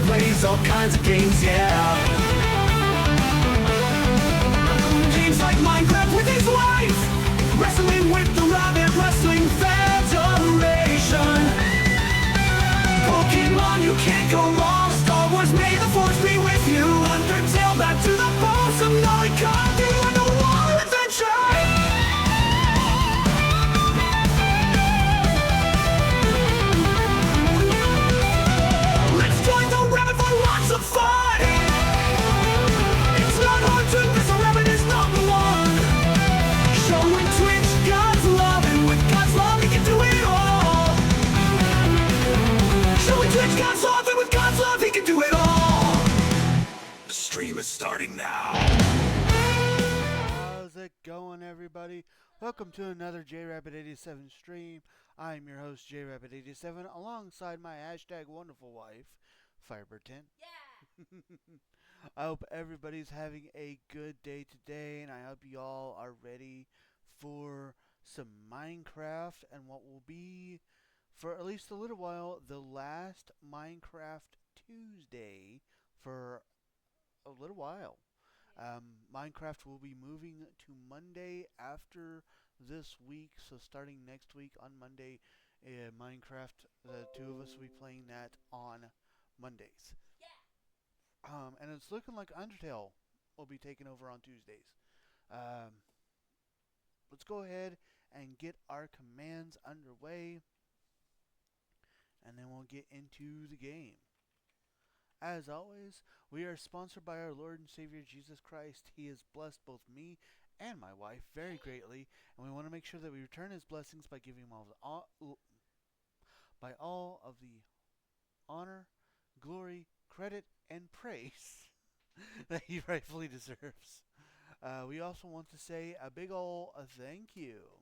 plays all kinds of games, yeah. Games like Minecraft with his wife, wrestling with the Rabbit Wrestling Federation. Pokemon, you can't go wrong. Star Wars, may the Force be with you. Undertale, back to the boss of Nolly Coffee and a war adventure. Let's join the rabbit for lots of fun. It's not hard to miss, a rabbit is number one. Showing Twitch God's love, and with God's love he can do it all. Showing Twitch God's love, and with God's love he can do it all. The stream is starting now. How's it going, everybody? Welcome to another JRabbit87 stream. I'm your host, JRabbit87, alongside my hashtag wonderful wife, Firebird10. Yeah! I hope everybody's having a good day today, and I hope you all are ready for some Minecraft and what will be, for at least a little while, the last Minecraft Tuesday for a little while. Minecraft will be moving to Monday after this week, so starting next week on Monday, Minecraft, the two of us will be playing that on Mondays. Yeah! And it's looking like Undertale will be taking over on Tuesdays. Let's go ahead and get our commands underway, and then we'll get into the game. As always, we are sponsored by our Lord and Savior Jesus Christ. He has blessed both me and my wife very greatly, and we want to make sure that we return His blessings by giving Him all of the honor, glory, credit, and praise that He rightfully deserves. We also want to say a big ol' thank you.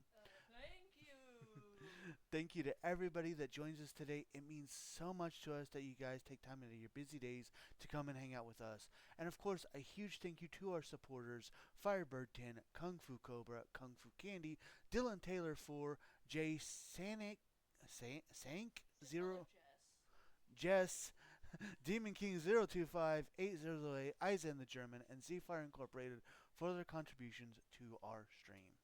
Thank you to everybody that joins us today. It means so much to us that you guys take time out of your busy days to come and hang out with us. And of course, a huge thank you to our supporters, Firebird10, Kung Fu Cobra, Kung Fu Candy, Dylan Taylor 4, Jay Sank 0, Jess, Demon King 025, 8008, Eisen the German, and Z-Fire Incorporated for their contributions to our stream.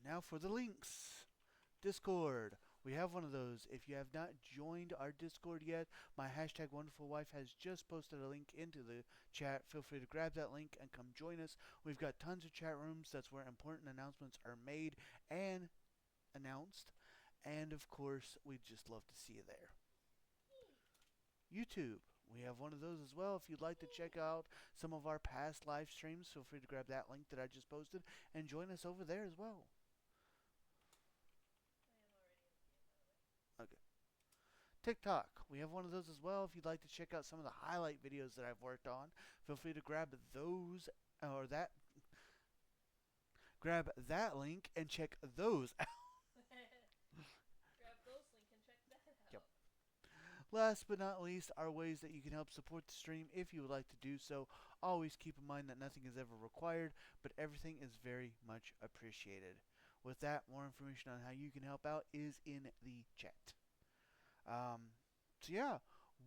Now for the links. Discord. We have one of those. If you have not joined our Discord yet, my hashtag wonderful wife has just posted a link into the chat. Feel free to grab that link and come join us. We've got tons of chat rooms. That's where important announcements are made and announced. And of course, we'd just love to see you there. YouTube. We have one of those as well. If you'd like to check out some of our past live streams, feel free to grab that link that I just posted and join us over there as well. Okay. TikTok. We have one of those as well. If you'd like to check out some of the highlight videos that I've worked on, feel free to grab those or that. Grab that link and check those out. Grab those link and check that out. Yep. Last but not least are ways that you can help support the stream if you would like to do so. Always keep in mind that nothing is ever required, but everything is very much appreciated. With that, more information on how you can help out is in the chat. So yeah,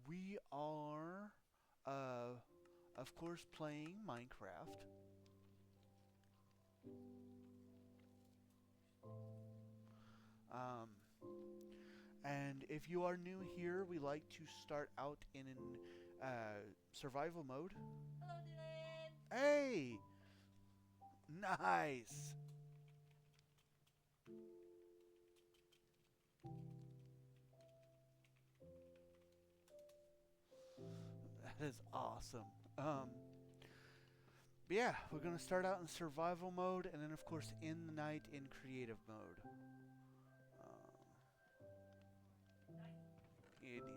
we are, of course, playing Minecraft. And if you are new here, we like to start out in survival mode. Hello, Dylan! Hey! Nice! That is awesome. But yeah, we're going to start out in survival mode, and then of course in the night in creative mode. It needed 9.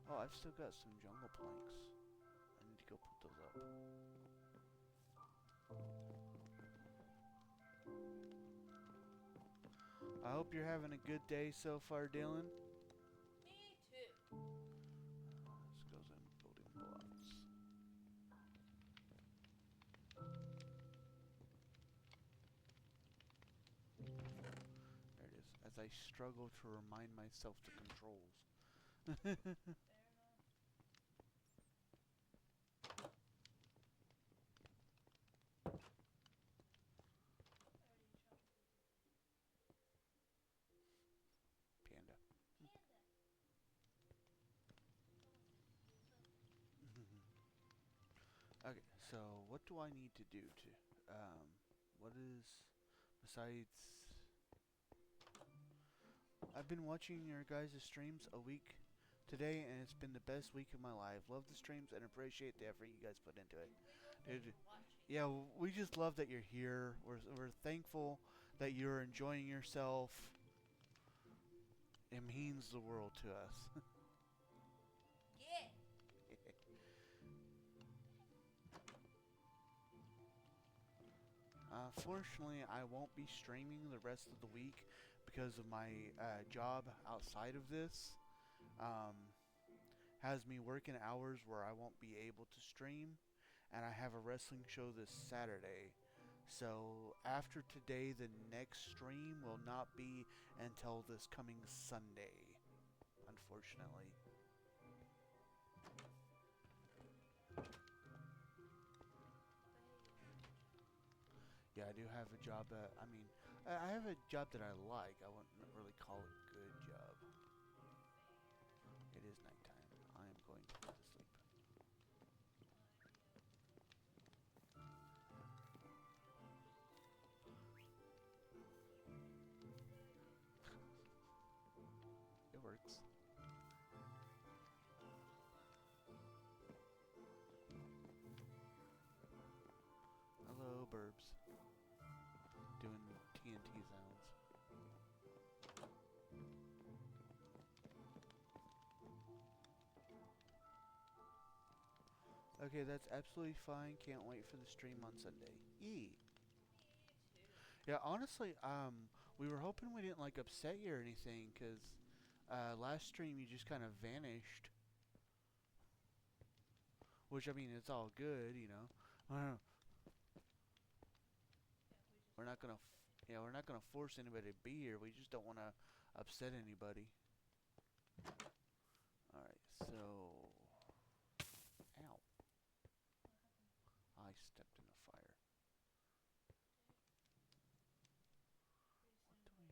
Oh, I've still got some jungle planks. I need to go put those up. I hope you're having a good day so far, Dylan. Me too. This goes in building blocks. There it is. As I struggle to remind myself the controls. Fair enough. I already chopped it. Panda. Panda. Okay, so what do I need to do to, what is, besides, I've been watching your guys' streams a week today, and it's been the best week of my life. Love the streams and appreciate the effort you guys put into it. We love that Dude, you're watching. yeah, we just love that you're here. We're thankful that you're enjoying yourself. It means the world to us. Yeah. Fortunately, I won't be streaming the rest of the week because of my job outside of this. Has me working hours where I won't be able to stream, and I have a wrestling show this Saturday. So after today, the next stream will not be until this coming Sunday, unfortunately. Yeah, I do have a job that, I mean, I have a job that I like. I wouldn't really call it a good job. It is nighttime. I am going to go to sleep. It works. Hello, burbs. Doing TNT sounds. Okay, that's absolutely fine. Can't wait for the stream on Sunday. Yee. Me too. Yeah, honestly, we were hoping we didn't like upset you or anything, 'cause last stream you just kind of vanished. Which I mean, it's all good, you know. Yeah, we just We're not don't gonna, want to say yeah, we're not gonna force anybody to be here. We just don't want to upset anybody. All right, so, ow, I stepped in the fire. What do we?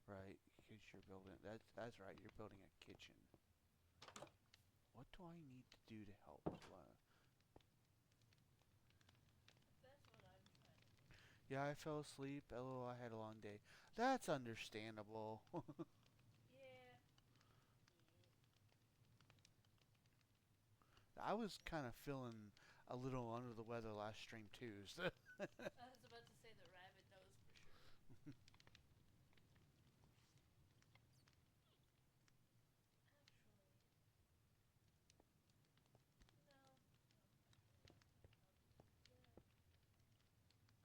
Right, because you're building. That's right. You're building a kitchen. What do I need to do to help? That's what I'm trying to think. Yeah, I fell asleep. LOL, I had a long day. That's understandable. Yeah. I was kind of feeling a little under the weather last stream too. So I was about to say the rabbit knows for sure.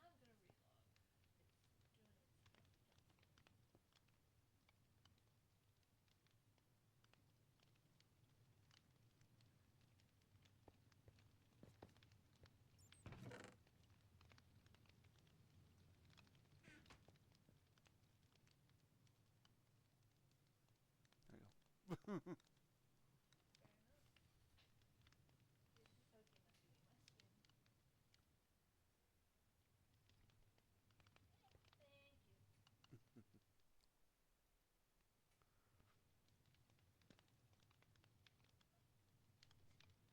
Actually, no. I'm gonna relog. It's doing its thing. there you go. Fair enough. Okay, must be my skin.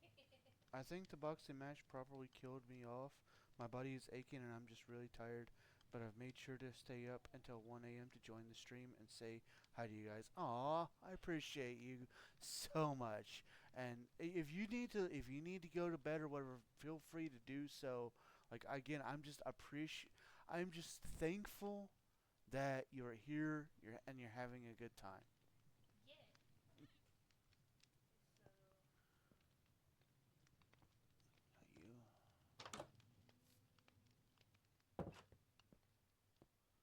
Thank you. I think the boxing match probably killed me off. My body is aching and I'm just really tired. But I've made sure to stay up until 1 a.m. to join the stream and say hi to you guys. Aw, I appreciate you so much. And if you need to go to bed or whatever, feel free to do so. Like again, I'm just thankful that you're here, and you're having a good time. Yeah. So,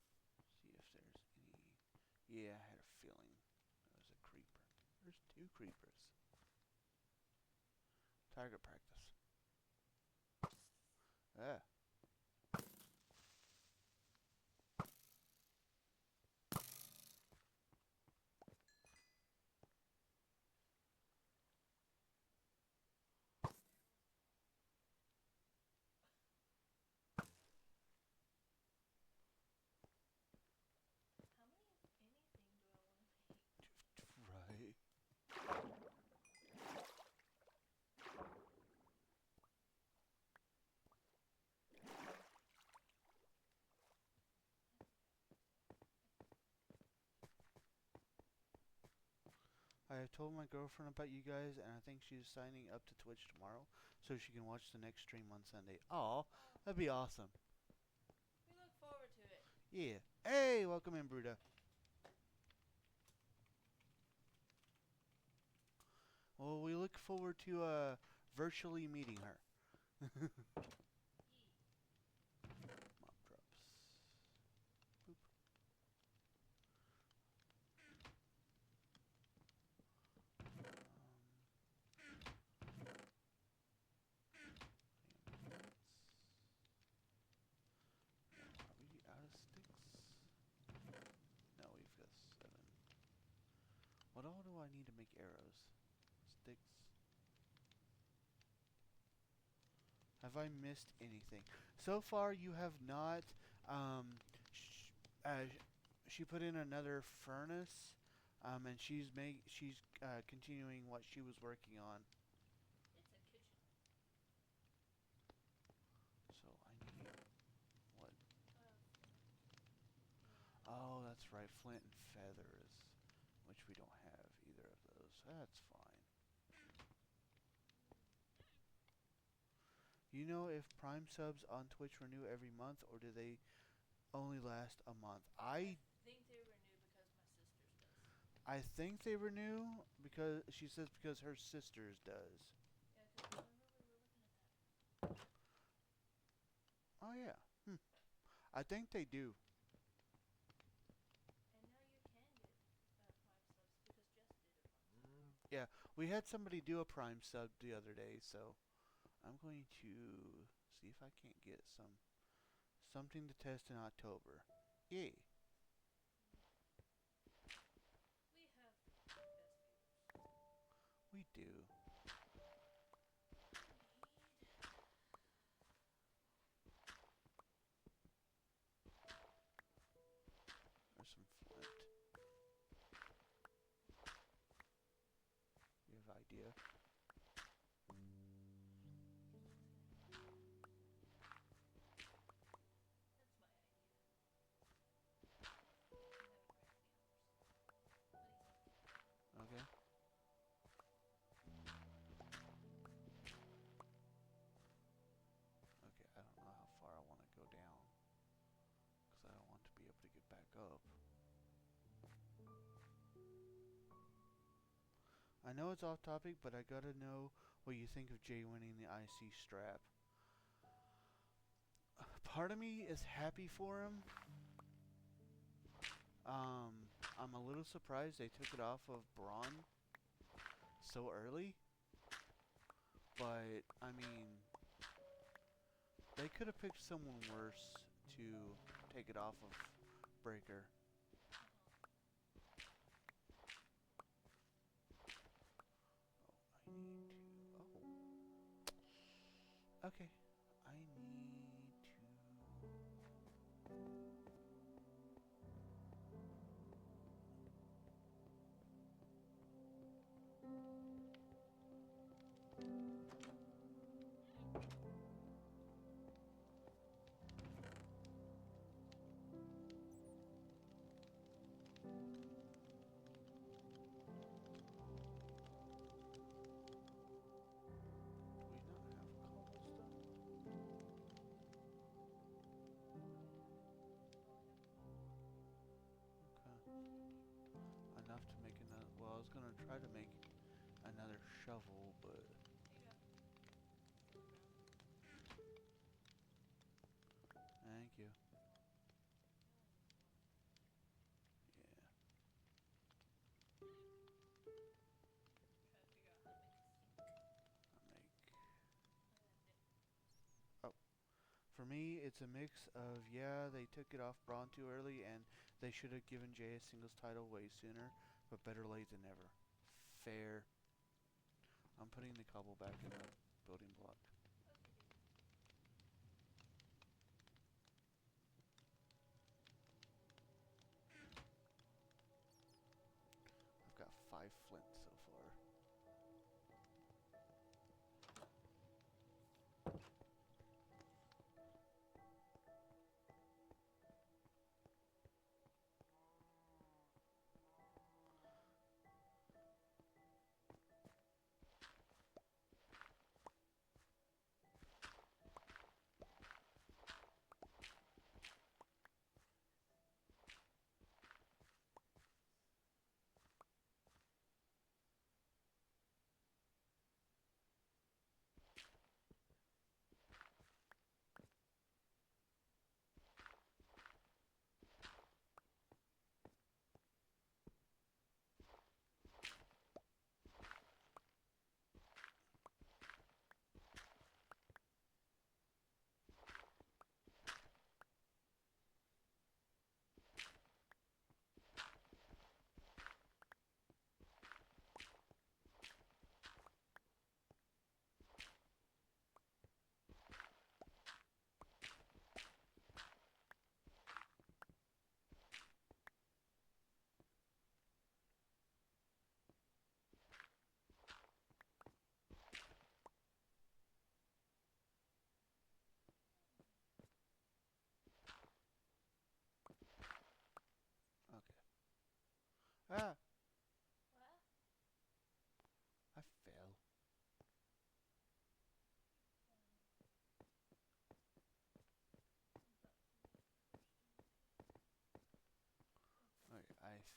You see if there's any. Yeah, I had a feeling there was a creeper. There's two creepers. Target practice. Ah. I told my girlfriend about you guys, and I think she's signing up to Twitch tomorrow so she can watch the next stream on Sunday. Aw, Oh, that'd be awesome. we look forward to it. Yeah. Hey, welcome in, Bruda. Well, we look forward to virtually meeting her. Yee. Mob drops. Boop. Are we out of sticks? No, we've got 7. What all do I need to make arrows? Sticks. Have I missed anything? So far, you have not. Um, sh- uh, she put in another furnace, and she's continuing what she was working on. It's a kitchen. So I need what? Yeah. Oh, that's right, flint and feathers, which we don't have either of those. That's fine. You know if Prime subs on Twitch renew every month, or do they only last a month? I think they renew because my sister's does. I think they renew because she says because her sister's does. Yeah, because remember we were looking at that. Oh yeah. I think they do. And now you can get Prime subs because Jess did a Prime sub. Yeah, we had somebody do a Prime sub the other day, so I'm going to see if I can't get something to test in October. Yay. We have the best viewers. We do. There's some flint. You have idea? That's my idea. I haven't read the others. But he's okay. Okay. Okay, I don't know how far I want to go down, because I don't want to be able to get back up. I know it's off topic, but I gotta know what you think of Jay winning the IC strap. Part of me is happy for him. I'm a little surprised they took it off of Braun so early. But, I mean, they could have picked someone worse to take it off of Breaker. Oh, I need to... Oh. Okay. I need to... Do we not have cobblestone? Okay. Enough to make another... Well, I was gonna try to make another shovel, but... Thank you. Yeah. I make... Oh. For me, it's a mix of, yeah, they took it off Braun too early, and they should have given Jay a singles title way sooner, but better late than never. Fair. I'm putting the cobble back in the building block. I've got 5 flint so far.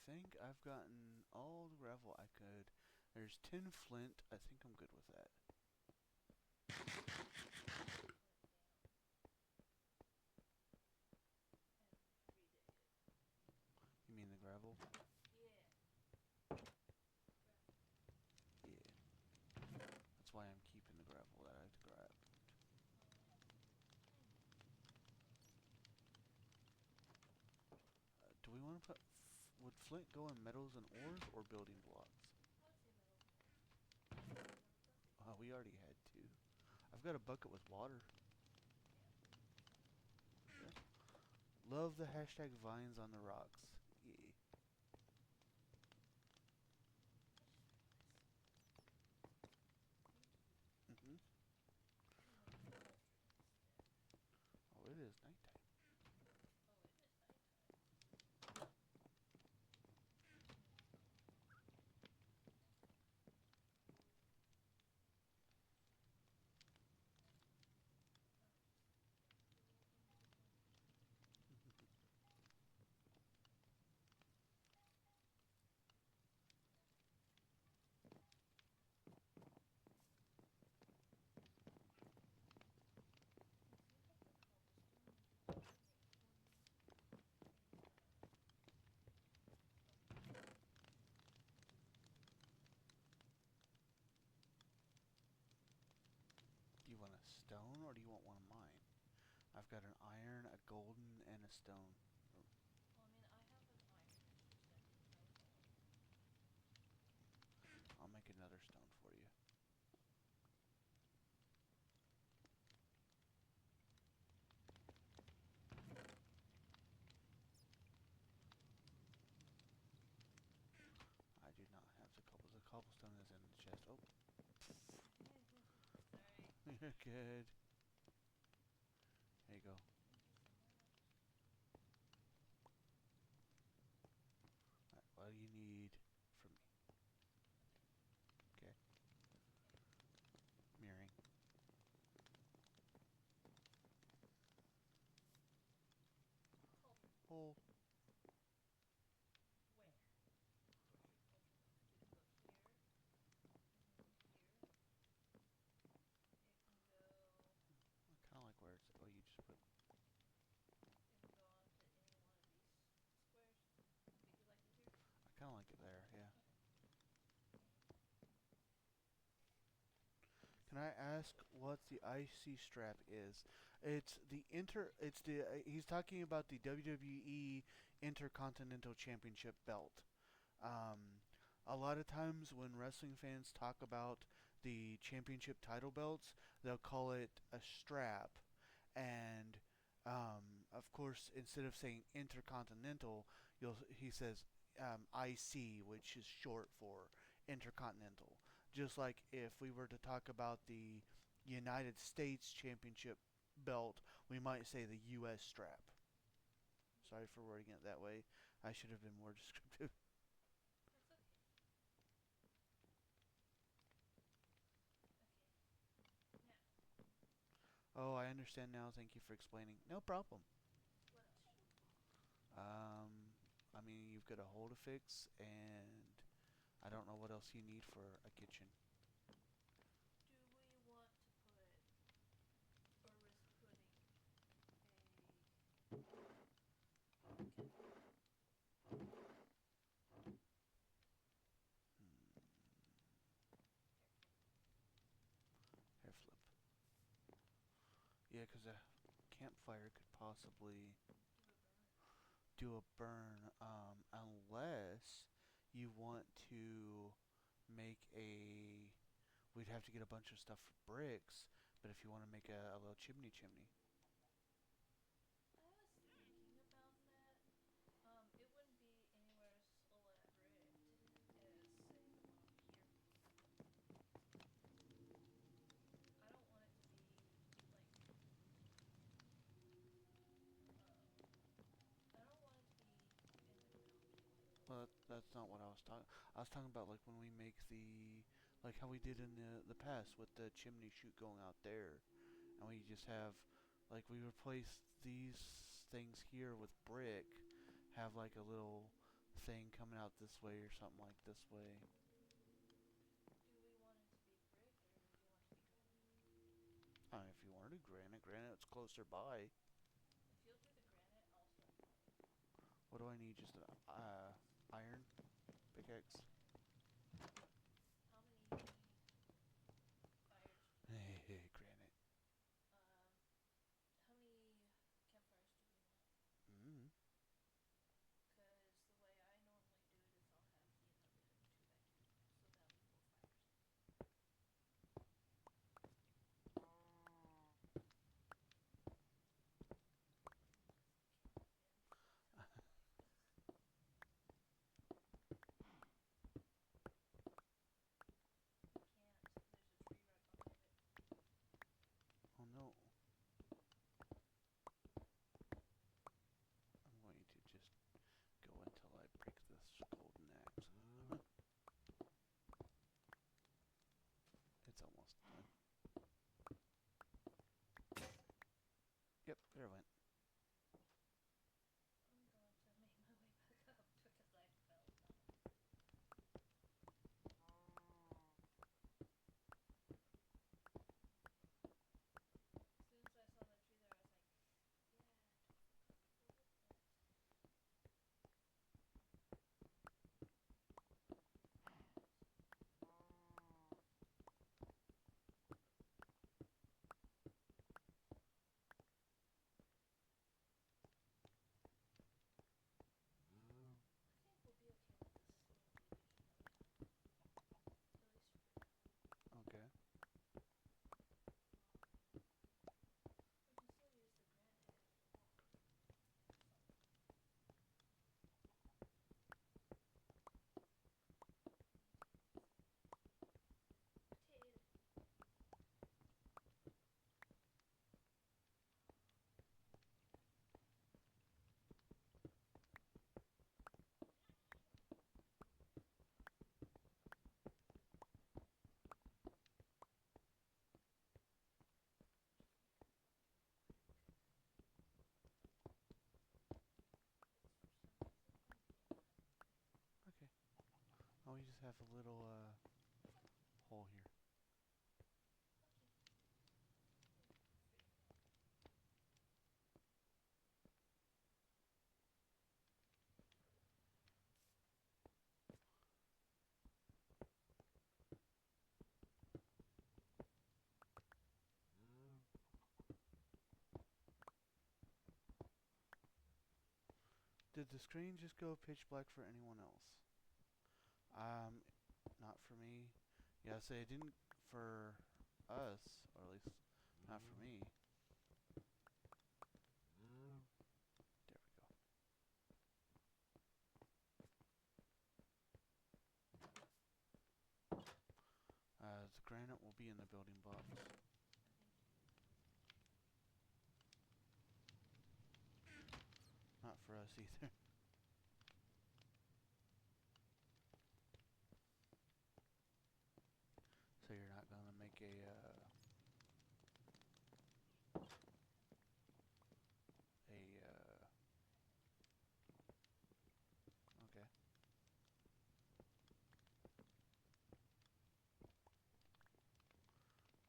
think I've gotten all the gravel I could. There's 10 flint. I think I'm good with that. You mean the gravel? Yeah. That's why I'm keeping the gravel that I've grabbed. Do we want to put... would flint go in metals and ores or building blocks? We already had two. I've got a bucket with water. Yeah. Love the hashtag vines on the rocks. Yeah. Mm-hmm. Oh, it is nighttime. Do you want a stone or do you want one of mine? I've got an iron, a golden, and a stone. I'll make another stone for you. I do not have the cobble. The cobblestone is in the chest. Oh. You're good. There you go. Alright, what do you need from me? Okay. Mirroring. Oh. I kind of like where it's... Oh, you just put... I kind of like it there, yeah. Can I ask what the IC strap is? It's the he's talking about the WWE Intercontinental Championship belt. Um, a lot of times when wrestling fans talk about the championship title belts, they'll call it a strap. And of course, instead of saying Intercontinental, he says IC, which is short for Intercontinental. Just like if we were to talk about the United States Championship belt, we might say the US strap. Sorry for wording it that way. I should have been more descriptive. Oh, I understand now. Thank you for explaining. No problem. I mean, you've got a hole to fix, and I don't know what else you need for a kitchen. Hmm, hair flip. Yeah, because a campfire could possibly do a burn, unless you want to make a... We'd have to get a bunch of stuff for bricks, but if you want to make a little chimney. Well, that's not what I was talking. I was talking about like when we make the... Like how we did in the past with the chimney chute going out there. And we just have... Like we replace these things here with brick. Have like a little thing coming out this way or something like this way. Do we want it to be brick or do you want it to be granite? If you want to do granite, it's closer by. If you'll do the granite, I'll start planning. What do I need? Just an iron pickaxe. How many fires do we want? Hey, granite. How many campfires do we want? Mm. Because the way I normally do it is I'll have the another 2x2, so that'll be 4 fires. You can't. There's a tree right behind it. Oh no. I'm going to just go until I break this golden axe. It's almost done. Yep, there it went. I'm going to make my way back up because I fell down. As soon as I saw that tree there, I was like, yeah, totally comfortable with that. I think we'll be okay with this little division that we have. At least for now. Okay. We can still use the granite if we want. Some. Potato. It's for some reason unplaying that. Okay. Oh, we just have a little hole here. Okay. We'll figure it out. Did the screen just go pitch black for anyone else? Not for me. Yeah, say it didn't for us, or at least not for me. There we go. The granite will be in the building blocks. Not for us either. So you're not gonna make okay.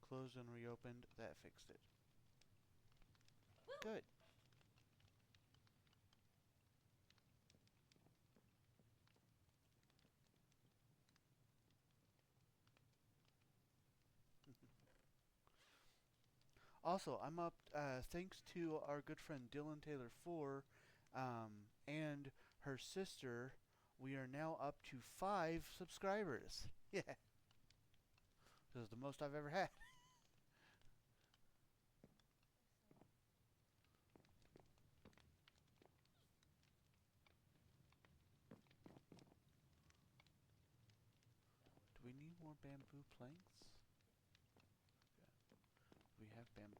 Closed and reopened. That fixed it. Good. Also, I'm up, thanks to our good friend Dylan Taylor 4 and her sister, we are now up to 5 subscribers. Yeah. This is the most I've ever had. Do we need more bamboo planks? Okay. We have bamboo.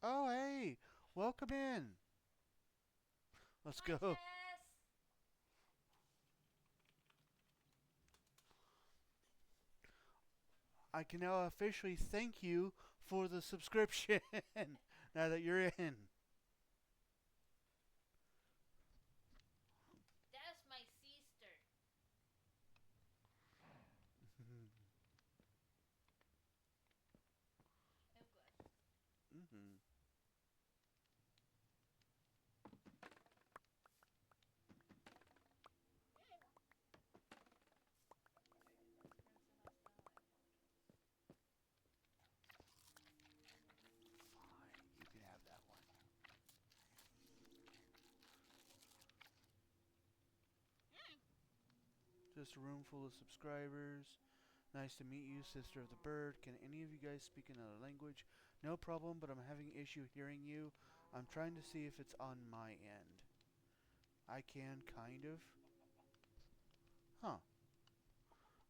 Oh, hey, welcome in. Let's Hi, go. Jess. I can now officially thank you for the subscription now that you're in. That's my sister. I have glasses. Hmm. Parents are hostile. I apologize. Fine, you can have that one. Just a room full of subscribers. Nice to meet you, sister of the bird. Can any of you guys speak another language? No problem, but I'm having issue hearing you. I'm trying to see if it's on my end. I can, kind of. Huh.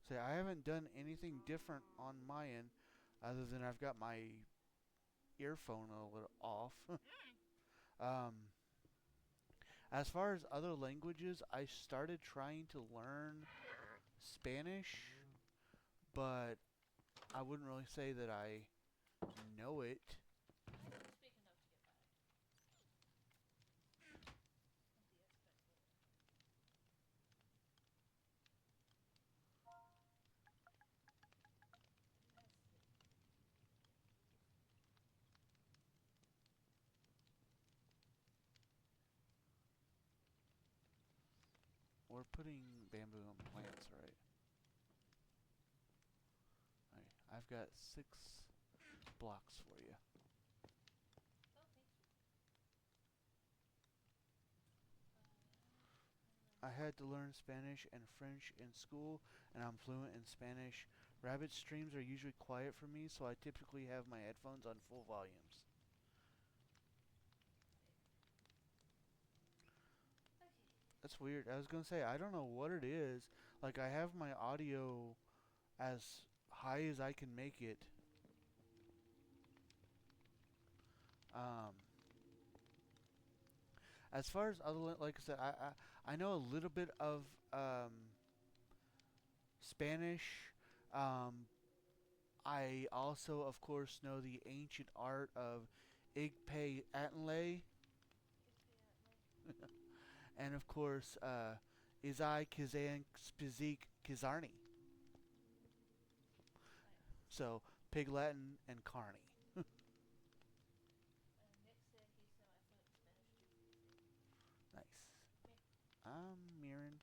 Say, I haven't done anything different on my end other than I've got my earphone a little off. um, as far as other languages, I started trying to learn Spanish, but I wouldn't really say that I know it. I can speak enough to get by. I'll be respectful. We're putting bamboo on plants, right? Alright, I've got 6 blocks for you. Oh, thank you. I had to learn Spanish and French in school, and I'm fluent in Spanish. Rabbit streams are usually quiet for me, so I typically have my headphones on full volumes. Okay. That's weird. I was gonna say, I don't know what it is. Like, I have my audio as high as I can make it. Um, as far as other, like I said, I know a little bit of Spanish. Um, I also, of course, know the ancient art of Igpe Atlay, and of course, Izai Kizan Spizik Kizarni. Nice. So, Pig Latin and Carney. Nick said he's semi-fluent in Spanish too. Nice. Me. Mirren.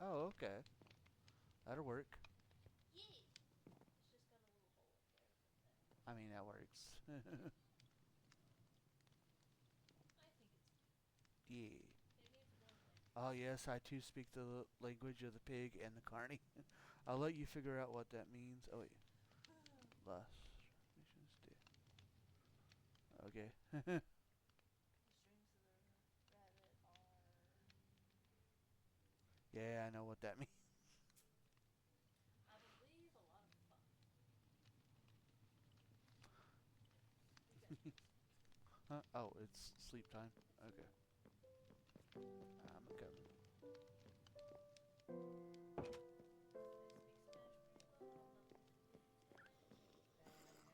Oh, okay. That'll work. Yay! It's just got a little hole up there, but I mean, that works. I think it's cute. Yeah. It needs more light. Oh, yes, I too speak the language of the pig and the carney. I'll let you figure out what that means. Oh, wait. Lust. Okay. The strings of the rabbit are, Yeah, I know what that means. I believe, a lot of fun. We got you. Huh? Oh, it's sleep time. Okay. I'm coming. I speak Spanish pretty well. Nothing too bad. I can have some conversation with my friends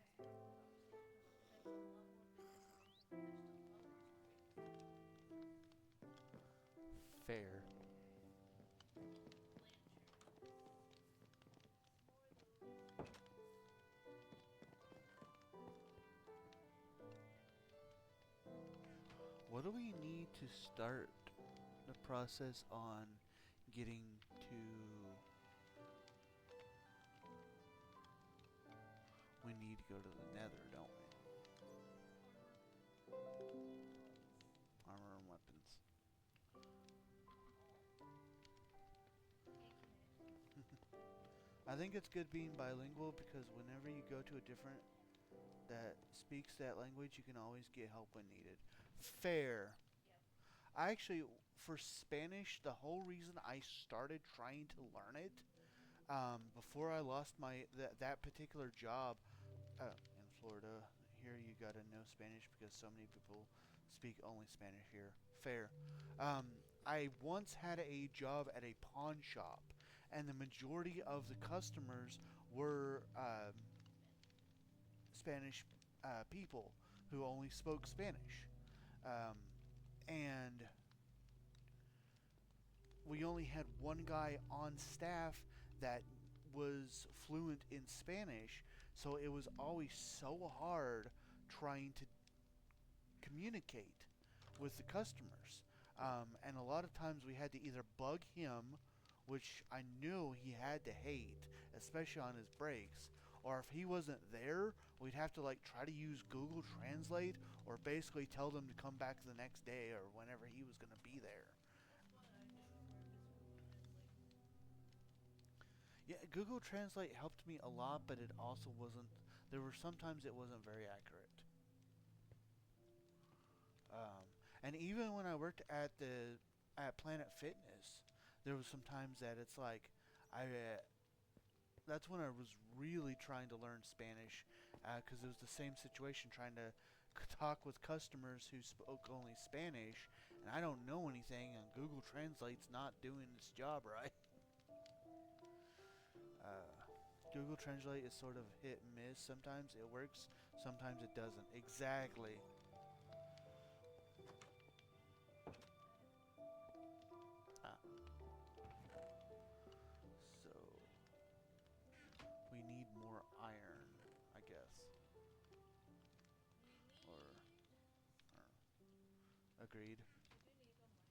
on a lot more basic level, but there's still a lot of words and phrases that I don't know. Fair. Blanchard. Some more of those. What do we need to start the process on getting to... We need to go to the nether, don't we? Armor and weapons. I think it's good being bilingual because whenever you go to a different that speaks that language, you can always get help when needed. Fair. Yep. I actually, for Spanish, the whole reason I started trying to learn it Before I lost that particular job in Florida, here you gotta know Spanish because so many people speak only Spanish here. Fair. I once had a job at a pawn shop, and the majority of the customers were Spanish people who only spoke Spanish. Um, and we only had one guy on staff that was fluent in Spanish, so it was always so hard trying to communicate with the customers. And a lot of times we had to either bug him, which I knew he had to hate, especially on his breaks, or if he wasn't there, we'd have to like try to use Google Translate or basically tell them to come back the next day or whenever he was going to be there. That's one I never learned is Google Translate. Yeah, Google Translate helped me a lot, but it also wasn't. There were sometimes it wasn't very accurate. And even when I worked at Planet Fitness, there was some times that it's like I that's when I was really trying to learn Spanish because it was the same situation trying to talk with customers who spoke only Spanish, and I don't know anything, and Google Translate's not doing its job right. Uh, Google Translate is sort of hit and miss. Sometimes it works, sometimes it doesn't. Exactly. Ah, so we need more iron, I guess. We Or, need. agreed. We do need to go mining.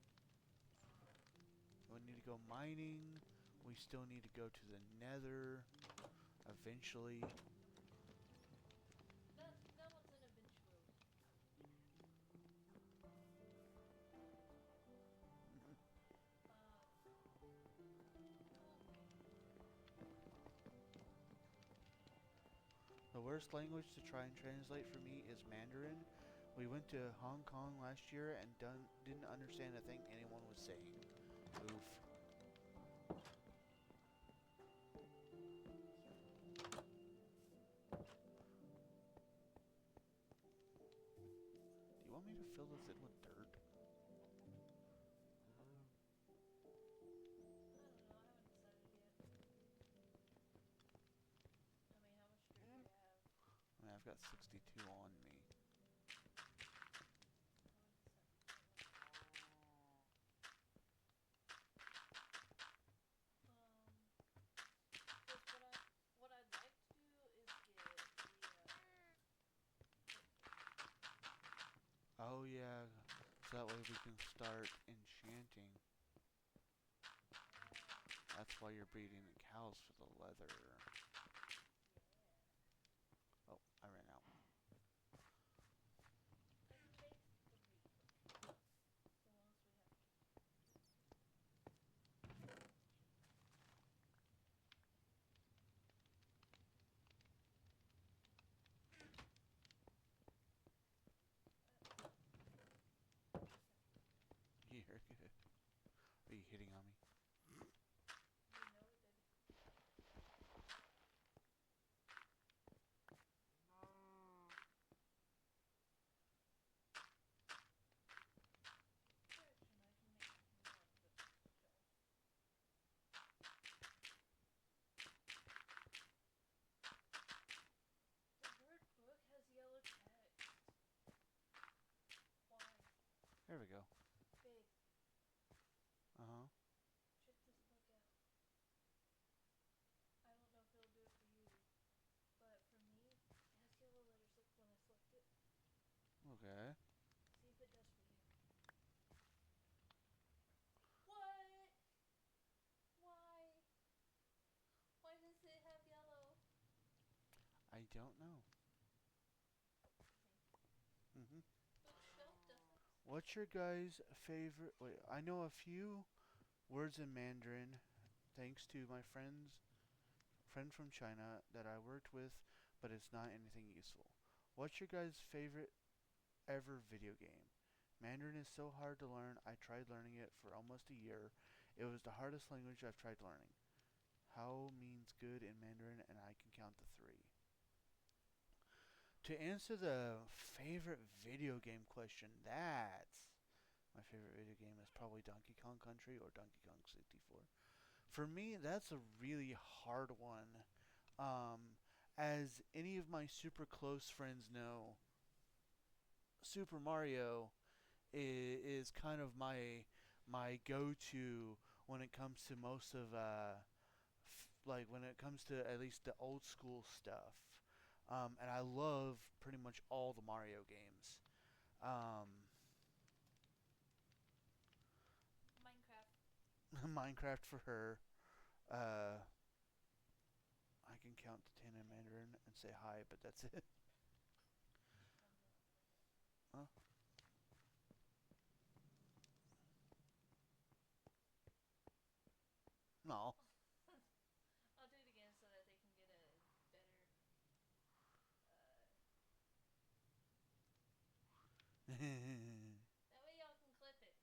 We need to go mining. We still need to go to the Nether eventually. That one's an eventuality. The worst language to try and translate for me is Mandarin. We went to Hong Kong last year and didn't understand a thing anyone was saying. Oof. Do you want me to fill this in with dirt? I don't know. I haven't decided yet. I mean, how much dirt do you have? I mean, I've got 62 on me. Because what I'd like to do is get the Oh yeah, so that way we can start enchanting. That's why you're breeding the cows for the leather. Oh, I ran out. I can make 3 for me. So once we have You're good. Are you hitting on me? you know it, baby. Correction, I can make 1 bookshelf. The word book has yellow text. Why? There we go. Babe, Uh-huh. check this book out. I don't know if it'll do it for you, but for me, it has yellow letters like when I select it. Okay. See if it does for you. What? Why? Why does it have yellow? I don't know. See? Mm-hmm. Bookshelf doesn't. What's your guys' favorite? Wait, I know a few words in Mandarin, thanks to my friend from China that I worked with, but it's not anything useful. What's your guys' favorite ever video game? Mandarin is so hard to learn. I tried learning it for almost a year. It was the hardest language I've tried learning. How means good in Mandarin, and I can count to three. To answer the favorite video game question, that's my favorite video game is probably Donkey Kong Country or Donkey Kong 64. For me, that's a really hard one. Um, as any of my super close friends know, Super Mario is kind of my go-to when it comes to most of like when it comes to at least the old school stuff. And I love pretty much all the Mario games. Um, Minecraft. Minecraft for her. Uh, I can count to 10 in Mandarin and say hi, but that's it. Huh? No. I'll do it again so that they can get a better. That way y'all can clip it.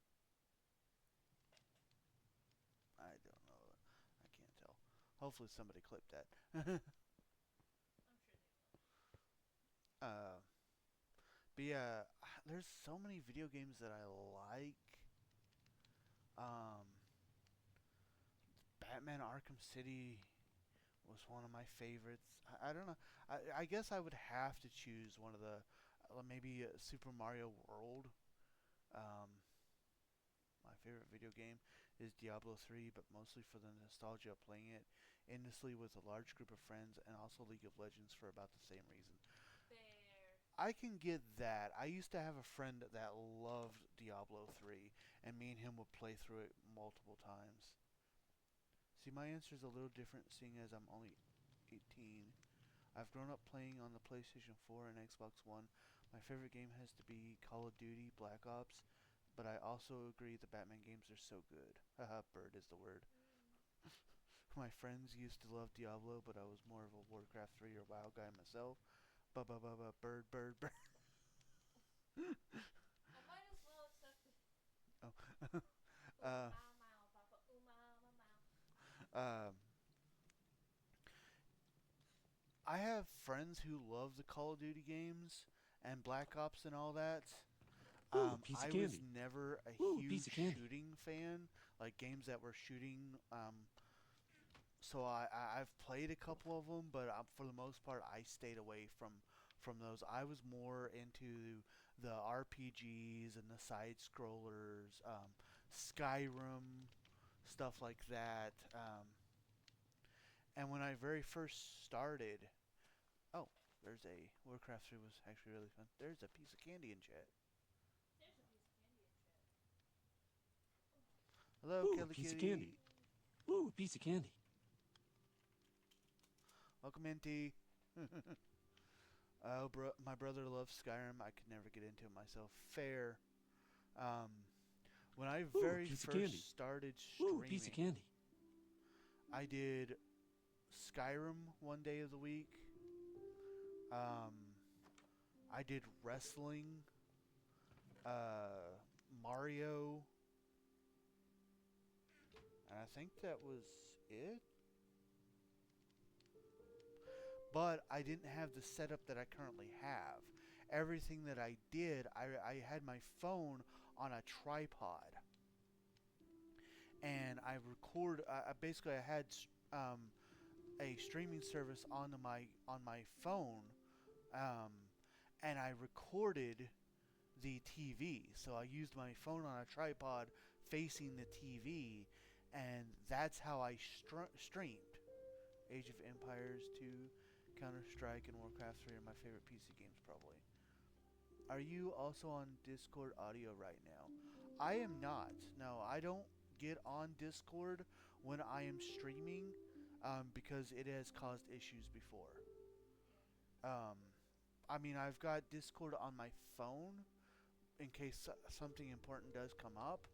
I don't know. I can't tell. Hopefully somebody clipped that. I'm sure they will. uh, but yeah, there's so many video games that I like. Um, Batman Arkham City was one of my favorites. I don't know. I guess I would have to choose one of the maybe Super Mario World. Um, my favorite video game is Diablo 3, but mostly for the nostalgia of playing it endlessly with a large group of friends, and also League of Legends for about the same reason. Bear. I can get that. I used to have a friend that loved Diablo 3, and me and him would play through it multiple times. See, my answer is a little different seeing as I'm only 18. I've grown up playing on the PlayStation 4 and Xbox One. My favorite game has to be Call of Duty Black Ops, but I also agree the Batman games are so good. Haha, bird is the word. My friends used to love Diablo, but I was more of a Warcraft 3 or WoW guy myself. Ba ba ba ba bird bird bird. I might as well accept it. Oh. Ooh, uh, mow, mow, papa. Ooh, mow, mow, mow. um, I have friends who love the Call of Duty games and Black Ops and all that. Ooh, piece of I was candy. never a Ooh, huge piece of candy. shooting fan, like games that were shooting. So I've played a couple of them, but for the most part, I stayed away from those. I was more into the RPGs and the side scrollers, Skyrim, stuff like that. And when I very first started, oh, there's a Warcraft 3 was actually really fun. There's a piece of candy in chat. There's a piece of candy in chat. Hello, Ooh, Kelly piece of Kitty. candy. Ooh, piece of candy. Welcome in, T. Oh, my brother loves Skyrim. I could never get into it myself. Fair. When I Ooh, very piece of first candy. started Ooh, piece of streaming, candy. I did Skyrim one day of the week. Um, I did wrestling, Mario, and I think that was it. But I didn't have the setup that I currently have. Everything that I did, I had my phone on a tripod, and I record. Basically, I had a streaming service on my phone, um, and I recorded the TV. So I used my phone on a tripod facing the TV, and that's how I streamed. Age of Empires 2, Counter Strike, and Warcraft 3 are my favorite PC games, probably. Are you also on Discord audio right now? I am not. No, I don't get on Discord when I am streaming because it has caused issues before. Um, I mean, I've got Discord on my phone in case something important does come up,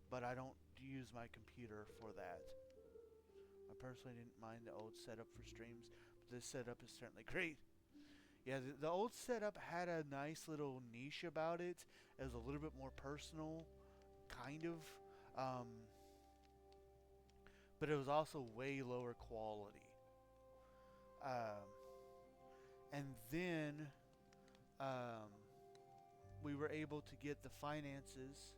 but I don't use my computer for that. I personally didn't mind the old setup for streams, but this setup is certainly great. Yeah, the old setup had a nice little niche about it. It was a little bit more personal, kind of. Um, but it was also way lower quality. Um, and then um, we were able to get the finances.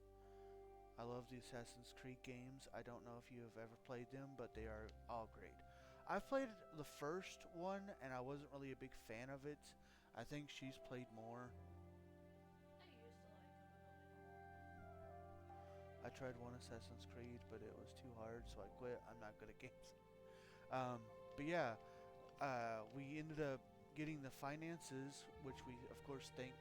I love the Assassin's Creed games. I don't know if you have ever played them, but they are all great. I've played the first one, and I wasn't really a big fan of it. I think she's played more. I used to like them, I tried one Assassin's Creed, but it was too hard, so I quit. I'm not good at games. But yeah, we ended up getting the finances, which we, of course, thank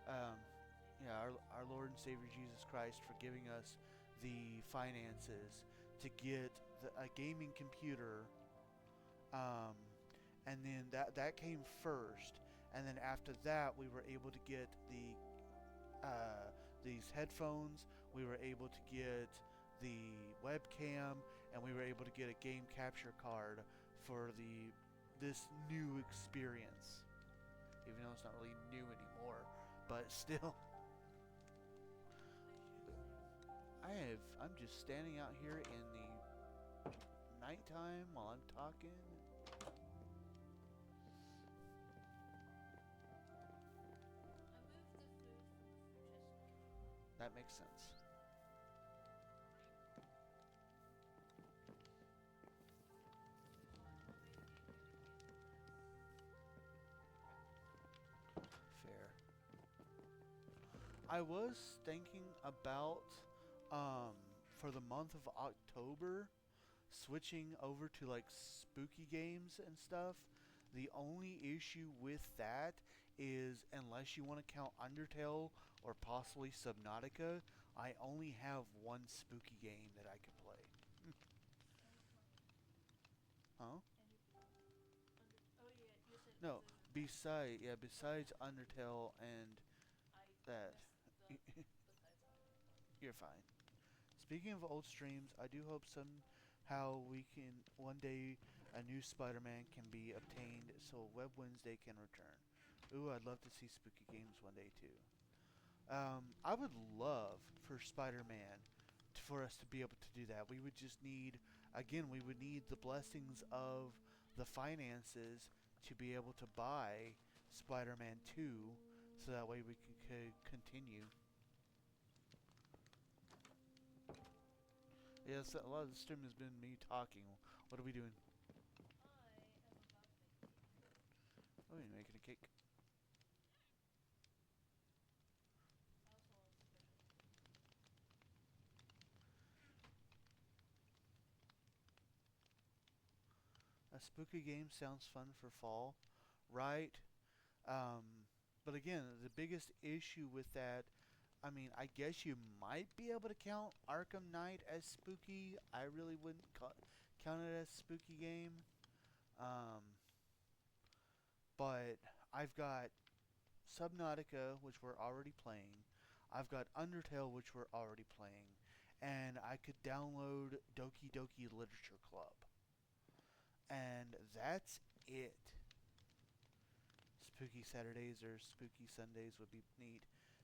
our Lord and Savior Jesus Christ for giving us the finances to get a gaming computer. And then that came first, and then after that we were able to get these headphones. We were able to get the webcam, and we were able to get a game capture card for this new experience. Even though it's not really new anymore, but still. I'm just standing out here in the nighttime while I'm talking. I moved the food from the food chest. That makes sense. Fair. I was thinking about for the month of October switching over to like spooky games and stuff. The only issue with that is unless you want to count Undertale or possibly Subnautica, I only have one spooky game that I can play. Huh? Oh yeah, you said No, besides besides Undertale and that. You're fine. Speaking of old streams, I do hope somehow we can one day a new Spider-Man can be obtained so Web Wednesday can return. Ooh, I'd love to see spooky games one day too. I would love for Spider-Man for us to be able to do that. We would just need, again, we would need the blessings of the finances to be able to buy Spider-Man 2, so that way we could continue. Yes, a lot of the stream has been me talking. What are we doing? I am about to make cake. Oh, you're making a cake. I also want special. A spooky game sounds fun for fall, right? But again, the biggest issue with that, I mean, I guess you might be able to count Arkham Knight as spooky. I really wouldn't count it as spooky game. But I've got Subnautica, which we're already playing. I've got Undertale, which we're already playing. And I could download Doki Doki Literature Club. And that's it. Spooky Saturdays or Spooky Sundays would be neat.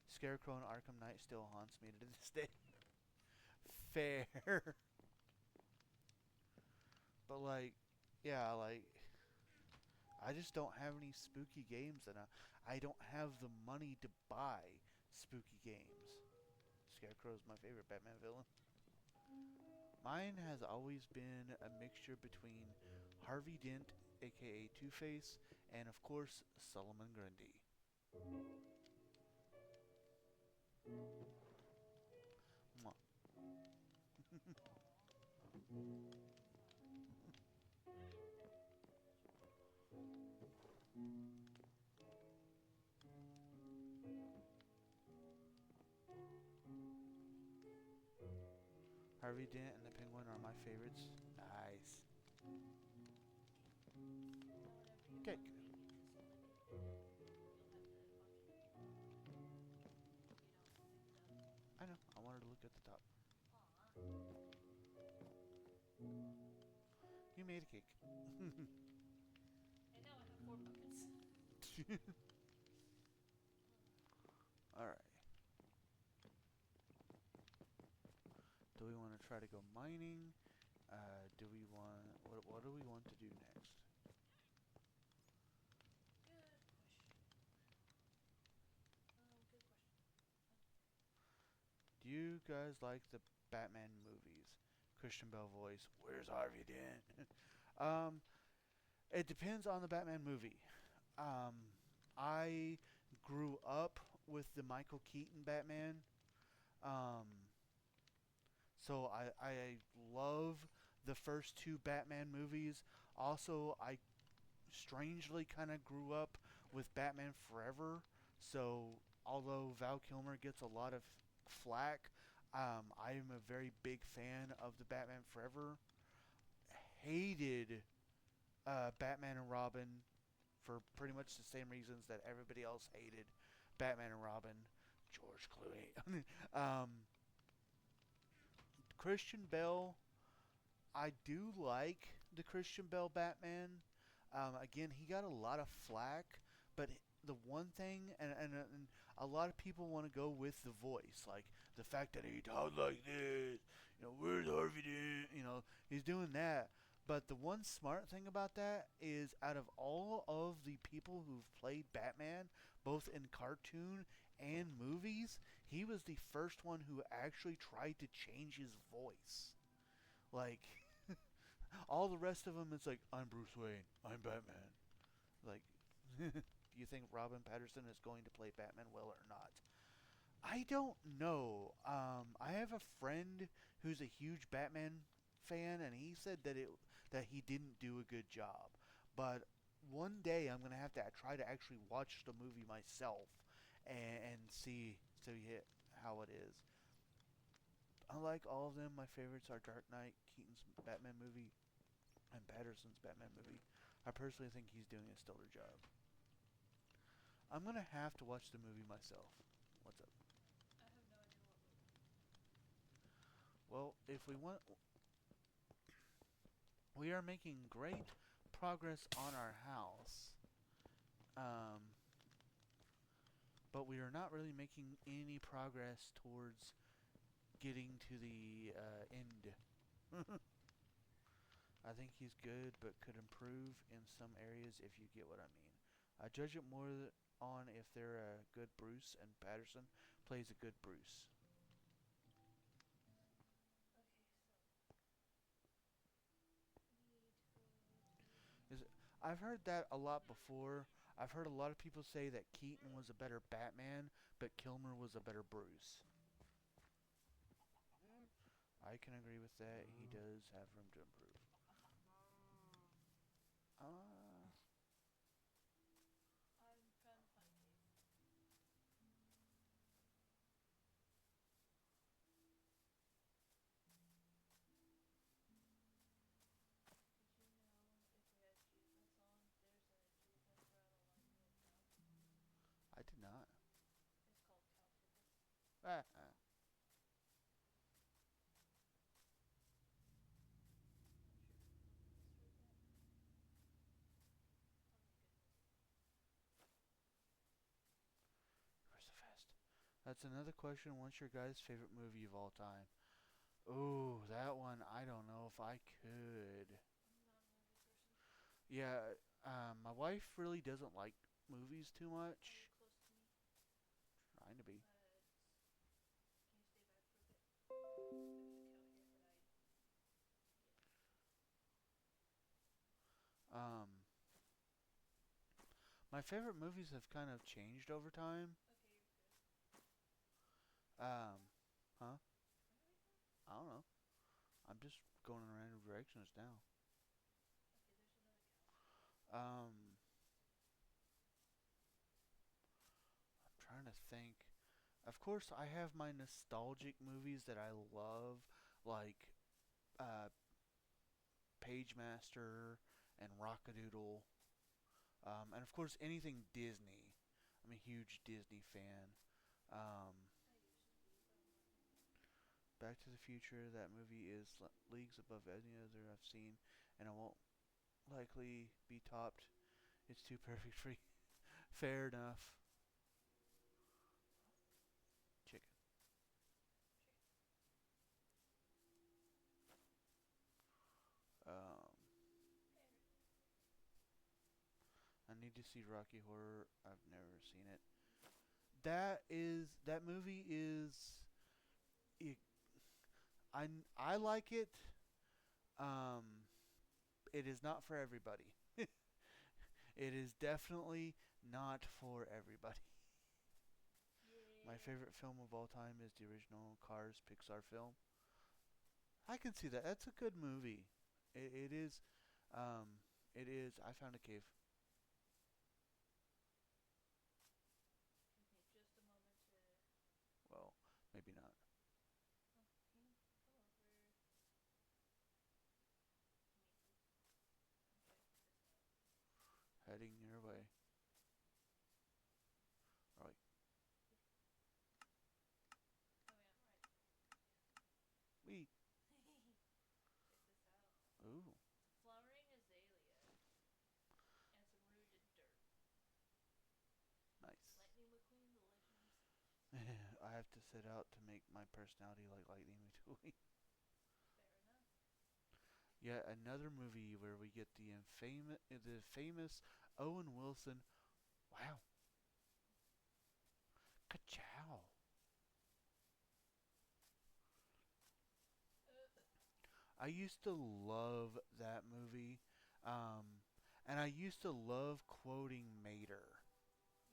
Scarecrow and Arkham Knight still haunts me to this day. Fair. But like, yeah, like, I just don't have any spooky games, and I don't have the money to buy spooky games. Scarecrow is my favorite Batman villain. Mine has always been a mixture between Harvey Dent, aka Two-Face, and of course, Solomon Grundy. Mwah. Harvey Dent and the Penguin are my favorites. Nice. Cake. I know. I wanted to look at the top. You made a cake. And now I have 4 buckets. Alright. Do we want to try to go mining? Do we want what do we want to do next? Good question. Good question. Do you guys like the Batman movies? Christian Bale voice. Where's Harvey Dent? um, it depends on the Batman movie. Um, I grew up with the Michael Keaton Batman. Um, so I love the first two Batman movies. Also, I strangely kind of grew up with Batman Forever. So although Val Kilmer gets a lot of flack, I am a very big fan of the Batman Forever. Hated Batman and Robin for pretty much the same reasons that everybody else hated Batman and Robin. George Clooney. um, Christian Bale, I do like the Christian Bale Batman. Again, he got a lot of flack, but the one thing, and a lot of people want to go with the voice, like the fact that he talks like this, where's Harvey Dent? He's doing that. But the one smart thing about that is, out of all of the people who've played Batman, both in cartoon and movies, he was the first one who actually tried to change his voice. Like, all the rest of them, it's like, I'm Bruce Wayne, I'm Batman. Like, do you think Robin Patterson is going to play Batman well or not? I don't know. I have a friend who's a huge Batman fan, and he said that he didn't do a good job. But one day I'm gonna have to try to actually watch the movie myself and see how it is. Unlike all of them, my favorites are Dark Knight, Keaton's Batman movie, and Patterson's Batman movie. I personally think he's doing a stellar job. I'm gonna have to watch the movie myself. What's up? I have no idea what movie. Well, if we want, we are making great progress on our house, um, but we are not really making any progress towards getting to the end. I think he's good, but could improve in some areas if you get what I mean. I judge it more on if they're a good Bruce, and Patterson plays a good Bruce. Okay, so Is it, I've heard that a lot before. I've heard a lot of people say that Keaton was a better Batman, but Kilmer was a better Bruce. I can agree with that. He does have room to improve. Uh, I'm trying to find Dave. Did you know if we had achievements on, there's an achievement for analyzing a cow? I did not. It's called cow tickets. Ah, where's the fest? That's another question. What's your guys' favorite movie of all time? Oh, that one. I don't know if I could. I'm not a movie person. Yeah, my wife really doesn't like movies too Are much. you close to me? Trying to be. Can you stay back for a bit? There's a cow here, but Um, my favorite movies have kind of changed over time. okay, you're good. Um, huh? Where are we going? I don't know. I'm just going in random directions now. Okay, there's another cow. Um, I'm trying to think. Of course, I have my nostalgic movies that I love, like Pagemaster and Rockadoodle. And of course, anything Disney. I'm a huge Disney fan. Um, I used to be, but I'm not anymore. Back to the Future, that movie is leagues above any other I've seen, and it won't likely be topped. It's too perfect for you. Fair enough. Chicken. need to see Rocky Horror. I've never seen it. That movie is. It, I like it. Um, it is not for everybody. It is definitely not for everybody. My Yeah. favorite film of all time is the original Cars Pixar film. I can see that. That's a good movie. It is. Um, it is. I found a cave. Give me just a moment to. Well, maybe not. Oh, can you come over to me, please? I'm trying to figure this out. Heading your way. Alright. Coming out right. We. Check this out. Ooh. It's a flowering azalea and some rooted dirt. Nice. Lightning McQueen, the legend himself. I have to set out to make my personality like Lightning McQueen. Fair enough. Yet another movie where we get the famous Owen Wilson. Wow. Ka-chow. I used to love that movie. And I used to love quoting Mater.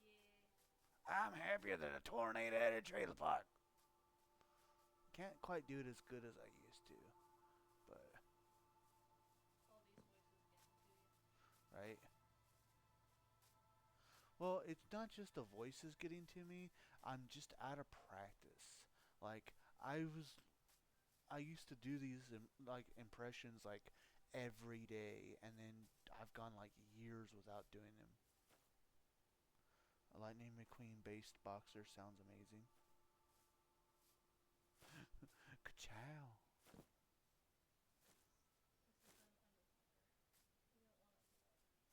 Yeah. I'm happier than a tornado at a trailer park. Can't quite do it as good as I used to, but All these voices getting to you. right. Well, it's not just the voices getting to me. I'm just out of practice. Like I used to do these like impressions like every day, and then I've gone like years without doing them. A Lightning McQueen based boxer sounds amazing. Ka-chow.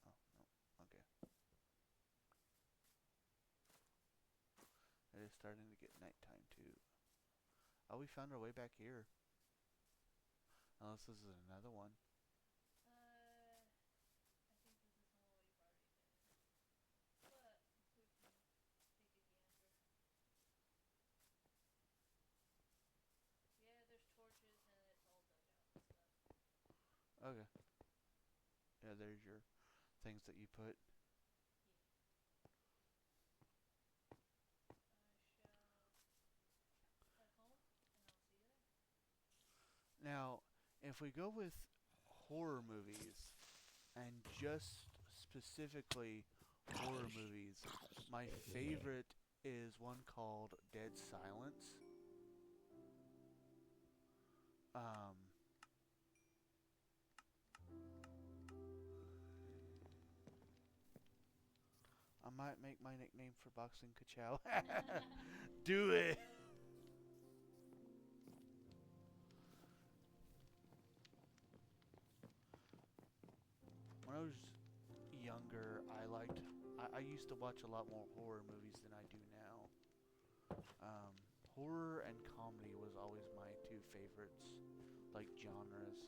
This is an underwater. We don't want underwater. Oh no. Okay. It is starting to get nighttime too. Oh, we found our way back here. Unless this is another one. I think this is the one we've already been. But we can take a gander. Yeah, there's torches and it's all dug out and stuff. Okay. Yeah, there's your things that you put. Yeah. I shall head home and I'll see you there. Now, if we go with horror movies, and just specifically horror movies, my favorite is one called Dead Silence. Um, I might make my nickname for boxing Ka-chow. Do it. When I was younger, I used to watch a lot more horror movies than I do now. Horror and comedy was always my two favorites, like genres.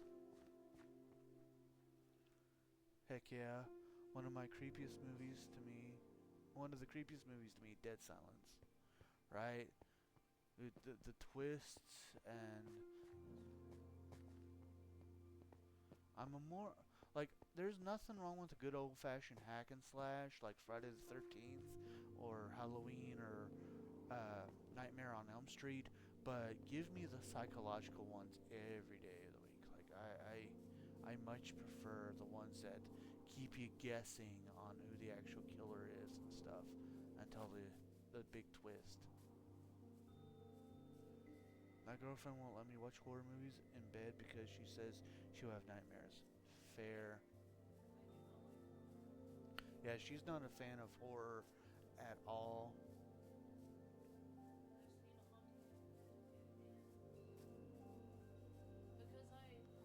Heck yeah, one of my creepiest movies to me, one of the creepiest movies to me, Dead Silence, right? The twists and I'm a more like there's nothing wrong with a good old fashioned hack and slash like Friday the 13th or Halloween or Nightmare on Elm Street, but give me the psychological ones every day of the week. Like I much prefer the ones that keep you guessing on who the actual killer is and stuff until the big twist. My girlfriend won't let me watch horror movies in bed because she says she'll have nightmares. Fair. I do not like that. Yeah, she's not a fan of horror at all. I've seen a haunting and because I actually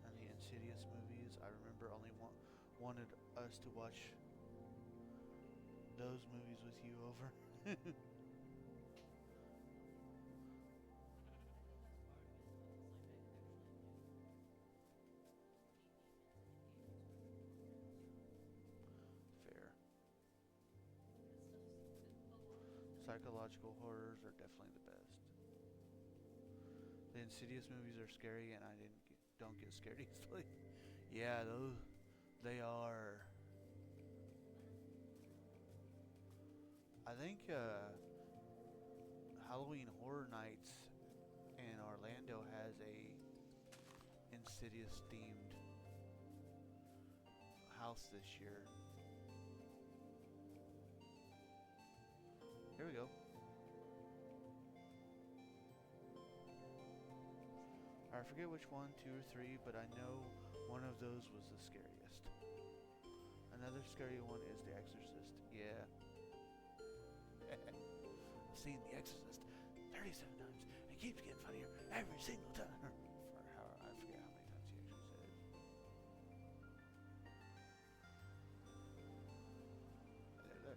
And the Insidious movies, I remember only wanted us to watch those movies with you over. I think that's part of it is because like I actually like the demons or the demons. psychological horrors are definitely the best. The Insidious movies are scary, and don't get scared easily. Yeah, those they are. I think Halloween Horror Nights in Orlando has a Insidious themed house this year. Here we go. I forget which one, 2 or 3, but I know one of those was the scariest. Another scary one is The Exorcist. Yeah. I've seen The Exorcist 37 times. It keeps getting funnier every single time. For how I forget how many times he actually said it. There.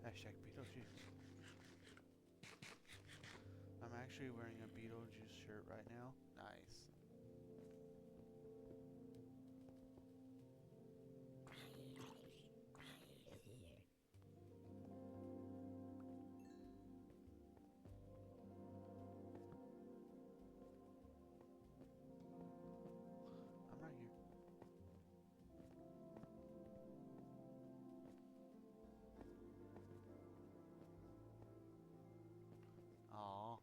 Hashtag Beetlejuice. I'm actually wearing a Beetlejuice shirt right now. Nice. I'm right here. Aww.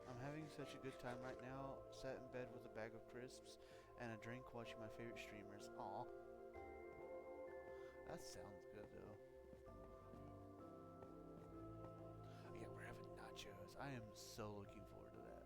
I'm having such a good time right now, sat in bed with a bag of crisps and a drink watching my favorite streamers. Aw. That sounds good though. Yeah, we're having nachos. I am so looking forward to that.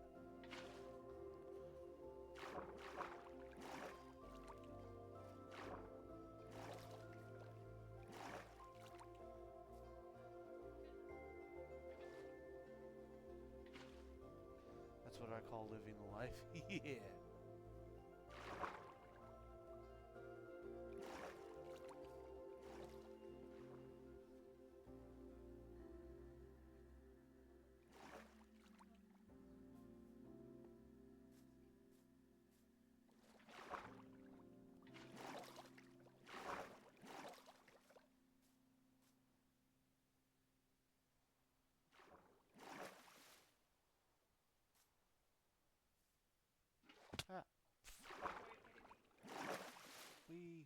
That's what I call living the life. Yeah. Ah. We.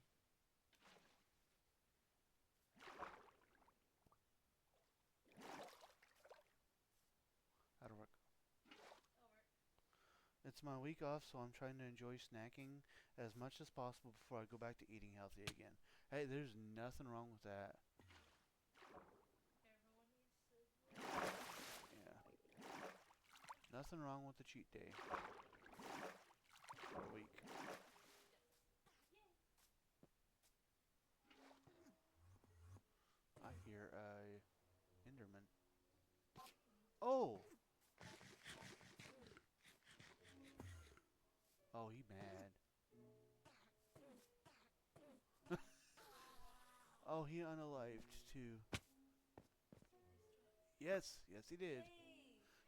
How to work. It's my week off, so I'm trying to enjoy snacking as much as possible before I go back to eating healthy again. Hey, there's nothing wrong with that. Yeah. Nothing wrong with the cheat day. For a week. I hear a Enderman. Oh! Oh, he mad. Oh, he unalived too. Yes, yes he did.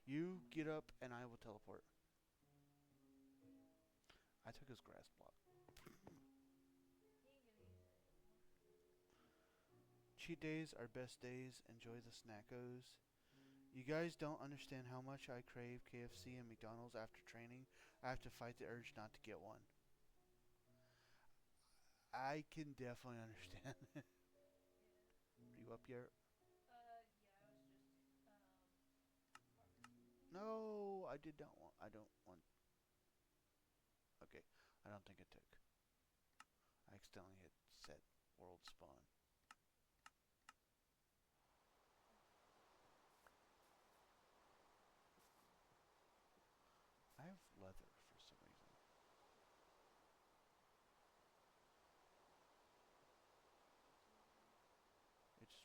You get up and I will teleport. I took his grass block. Cheat days are best days. Enjoy the snackos. You guys don't understand how much I crave KFC and McDonald's after training. I have to fight the urge not to get one. I can definitely understand. Are you up yet? No, I did not want. I don't want. Okay, I don't think it took. I accidentally hit set world spawn. I have leather for some reason.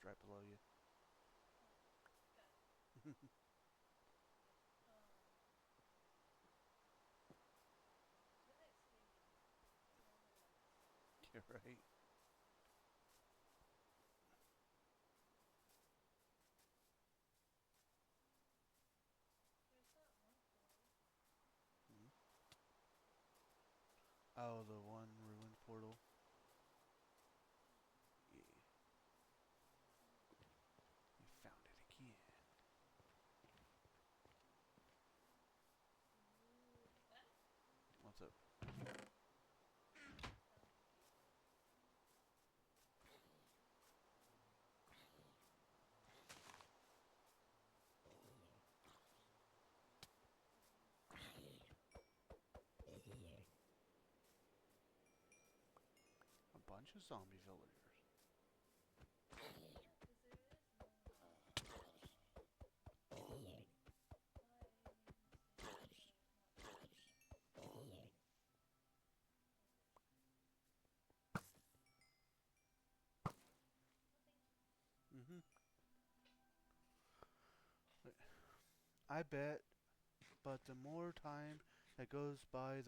right below you. Got it. What the heck's Haiti? That's all I asked. You're right. There's that one portal. Hmm? Oh, the one ruined portal. Yeah, you found it again. Ooh, what? What's up? Found a key. A bunch of zombie villagers. Yeah, 'cause there is no Oh, thank you. Mm-hmm. I bet, but the more time that goes by,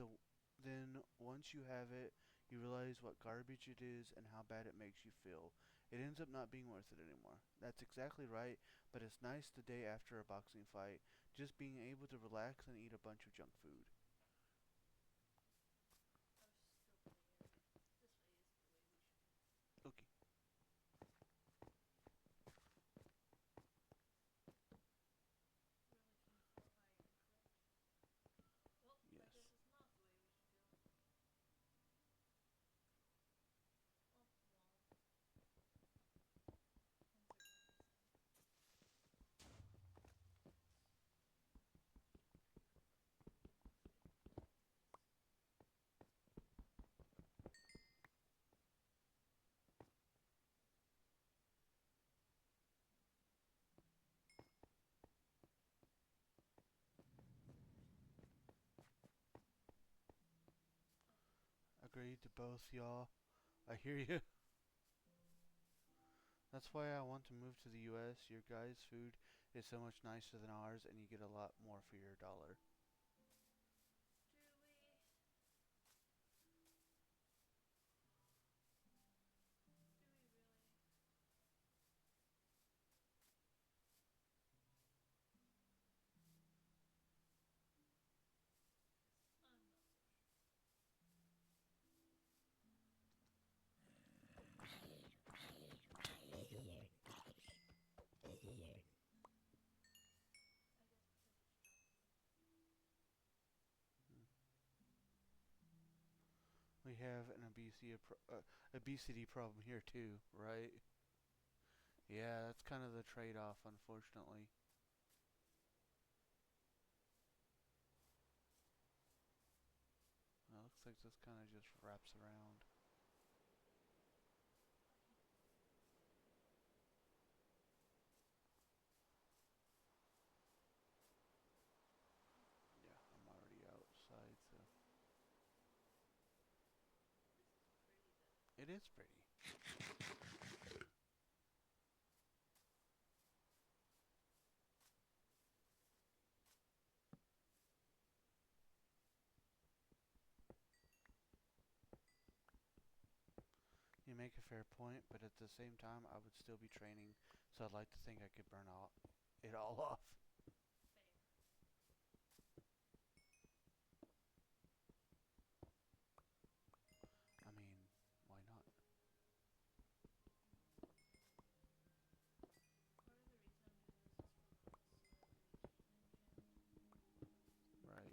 then once you have it, you realize what garbage it is and how bad it makes you feel. It ends up not being worth it anymore. That's exactly right, but it's nice the day after a boxing fight, just being able to relax and eat a bunch of junk food. I was still putting it this way is the way we should go. Okay. Really keen for iron, correct? Well, I guess Yes. it's not the way we should go. Oh, well. Insert referencing. Agreed to both, y'all. I hear you. That's why I want to move to the US. Your guys' food is so much nicer than ours, and you get a lot more for your dollar. Do we? Do we really? Guess I'm not so sure. I guess because it's junk food. We have an obesity problem here too, right? Yeah, that's kind of the trade-off, unfortunately. Well, looks like this kind of just wraps around. I can't believe it's like that. Yeah, I'm already outside, so This is pretty though. it is pretty. You make a fair point, but at the same time, I would still be training, so I'd like to think I could burn it all off. Fair. I mean, why not? Part of the reason I'm doing this is for my slowly engine. Right.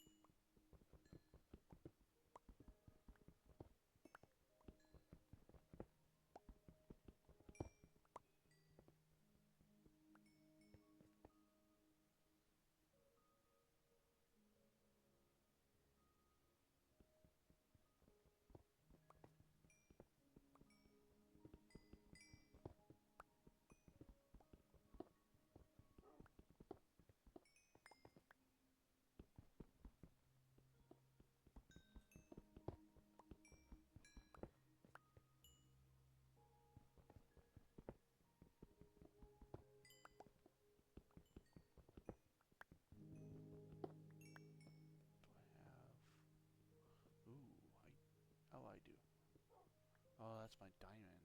that's my diamond.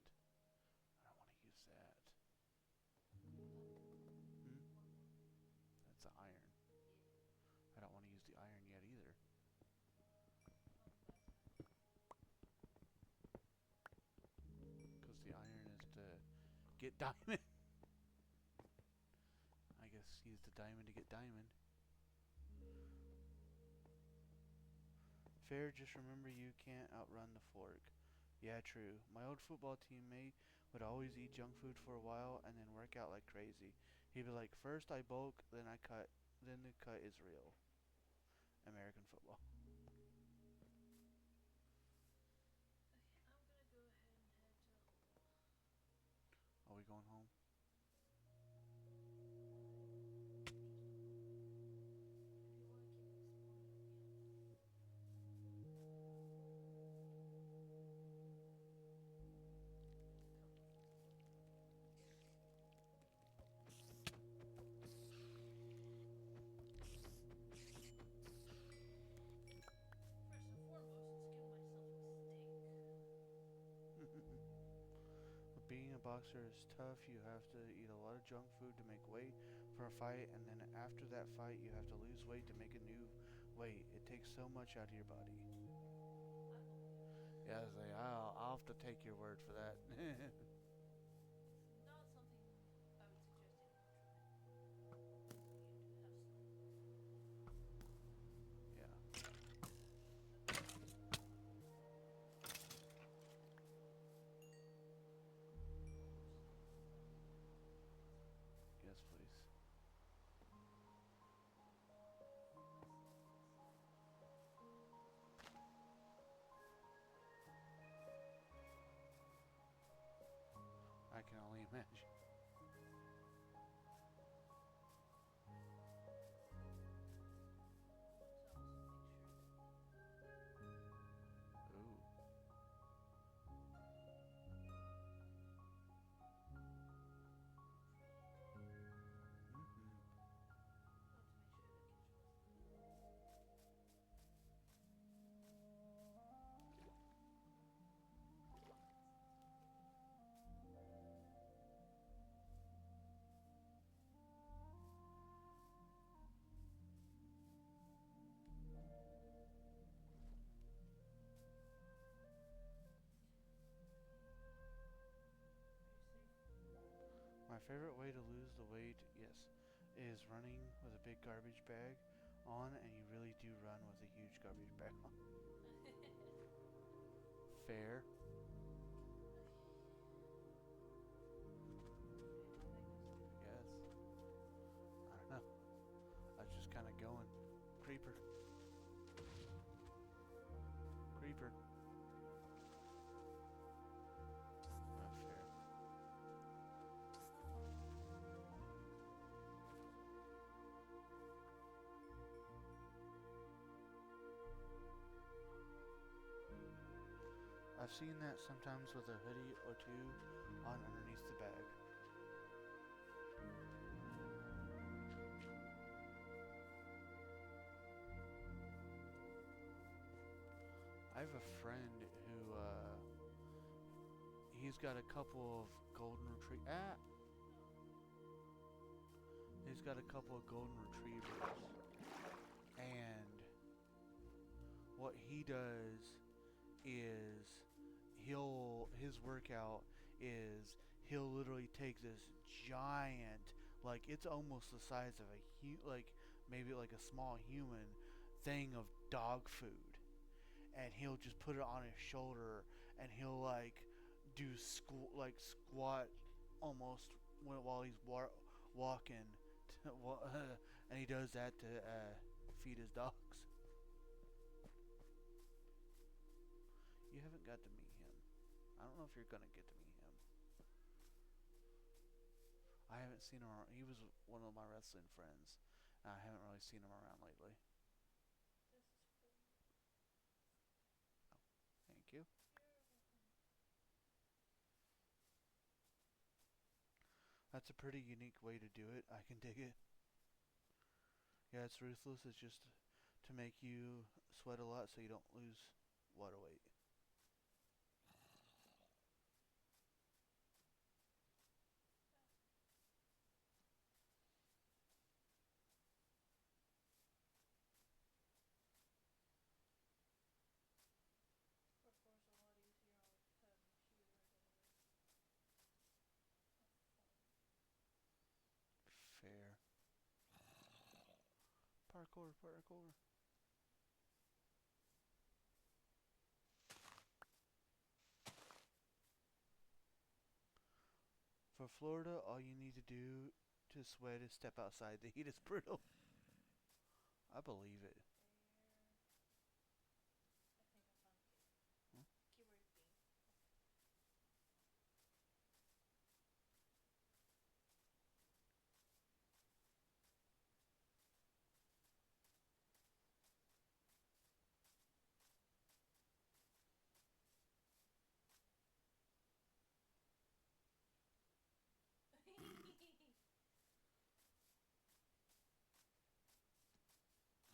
I don't want to use that. Hmm? That's the iron. I don't want to use the iron yet either. Because the iron is to get diamond. I guess use the diamond to get diamond. Fair, just remember you can't outrun the fork. Yeah, true. My old football teammate would always eat junk food for a while and then work out like crazy. He'd be like, first I bulk, then I cut, then the cut is real. American football. Okay, I'm gonna go ahead and head to home. Are we going home? If you want to keep exploring, we can. First and foremost, let's give myself a steak. Being a boxer is tough. You have to eat a lot of junk food to make weight for a fight, and then after that fight, you have to lose weight to make a new weight. It takes so much out of your body. I believe it. Yeah, I was like, I'll have to take your word for that. Not something I would suggest anyone try. You do have some. Yeah. Yes, please. I can only imagine. Ooh. Mm-hmm. My favorite way to lose the weight, yes, is running with a big garbage bag on, and you really do run with a huge garbage bag on. Fair. Yes. I don't know. I was just kind of going. Creeper. Creeper. Not fair. I've seen that sometimes with a hoodie or two on underneath the bag. I have a friend who, he's got a couple of golden he's got a couple of golden retrievers, and what he does is his workout is he'll literally take this giant, like it's almost the size of like maybe like a small human thing of dog food, and he'll just put it on his shoulder, and he'll like do squat almost while he's walking, and he does that to feed his dogs. You haven't got to meet him. I don't know if you're gonna get to meet him. I haven't seen him around. He was one of my wrestling friends. I haven't really seen him around lately. Thank you. That's a pretty unique way to do it. I can dig it. Yeah, it's ruthless. It's just to make you sweat a lot so you don't lose water weight. Park over, park over. For Florida, all you need to do to sweat is step outside. The heat is brutal. I believe it. I think I found a keyword. Hmm? Keyword being.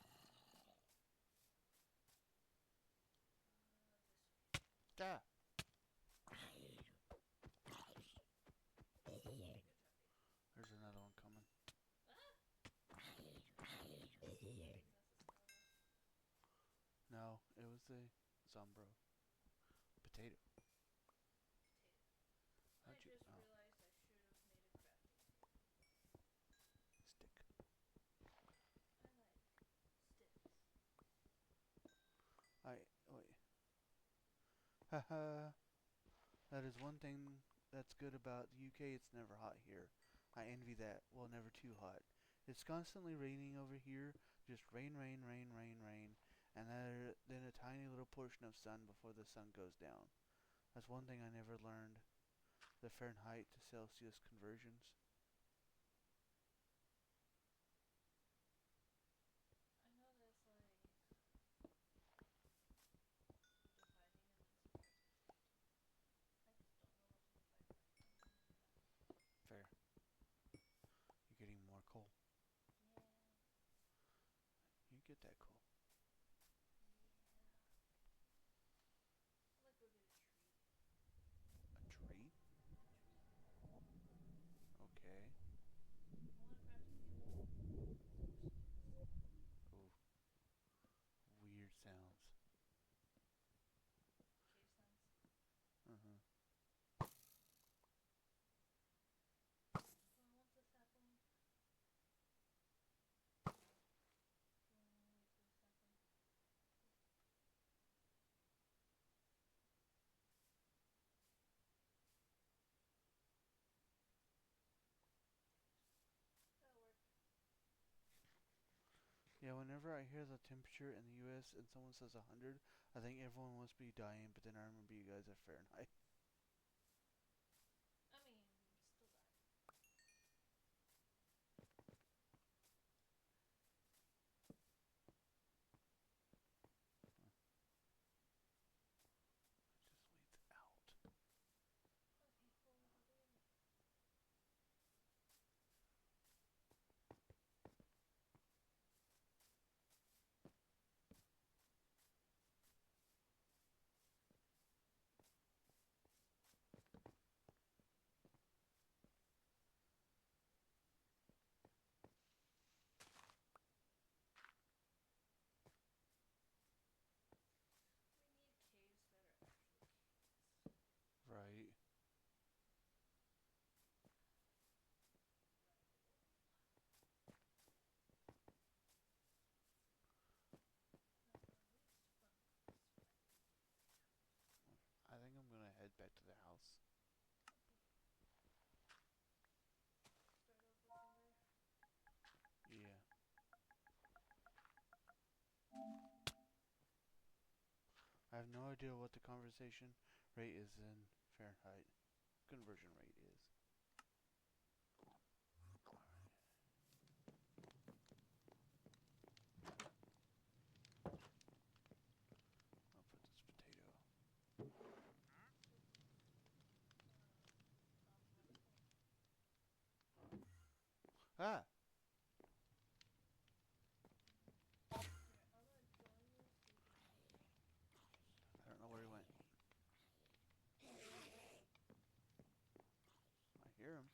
Okay. This way. Ah, Good job, baby. there's another one coming. Ah! Princess Estella. No, it was the Zombro. Potato. Potato. I How'd you? just Oh, realized I should have made a crafting table. stick. I like sticks. Wait. Haha. That is one thing that's good about the UK. It's never hot here. I envy that. Well, never too hot. It's constantly raining over here. Just rain, rain, rain, rain, rain, and then a tiny little portion of sun before the sun goes down. That's one thing I never learned. The Fahrenheit to Celsius conversions. I know there's like dividing and then subtracting. I just don't know what to divide by. Fair. You're getting more coal. Yeah. You get that coal. Yeah. I'm gonna go get a tree. A tree? A tree. Okay. I want a crafting table. Some more sticks. Ooh. Weird sounds. Cave sounds. Uh-huh. Do I want the sapling? Do I want to wait for the sapling? That'll work. Yeah, whenever I hear the temperature in the US and someone says 100, I think everyone must be dying, but then I remember you guys are Fahrenheit. I mean, still die. It just leads out. Okay, well, how do we... We need caves that are actually caves. Right. I think I'm gonna head back to the house. Okay. Start over from there. Yeah. I have no idea what the conversation rate is in Fahrenheit. Conversion rate is. I'll put this potato. Ah! Here, I'm gonna join you so you can help me. I don't know where he went. I hear him.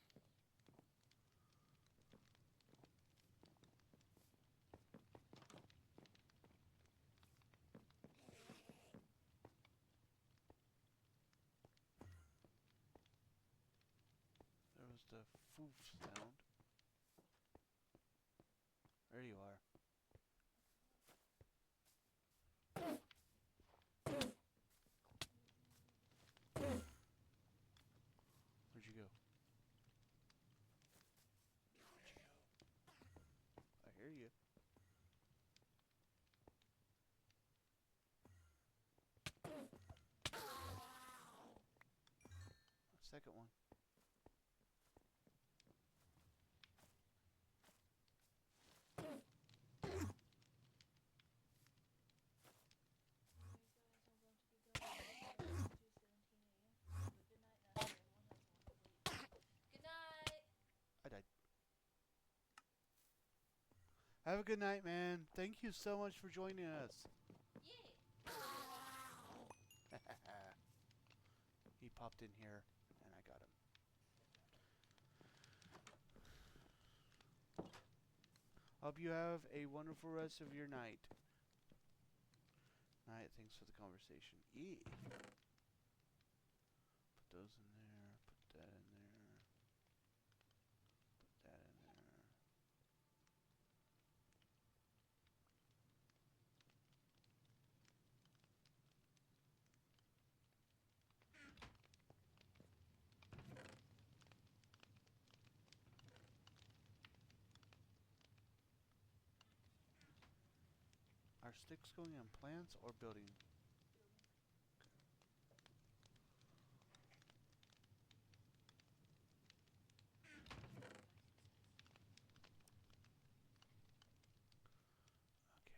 There was the foof sound. There you are. second one. Alright guys, I'm going to be going to 2:17 a.m. But good night now. Everyone has a wonderful evening. Good night. I died. Have a good night, man. Thank you so much for joining us. Yeah. He popped in here, and I got him. Hope you have a wonderful rest of your night. Night, thanks for the conversation. Yeah. Put those in there. Put that in there. Put that in there. Are sticks going on plants or building? Okay,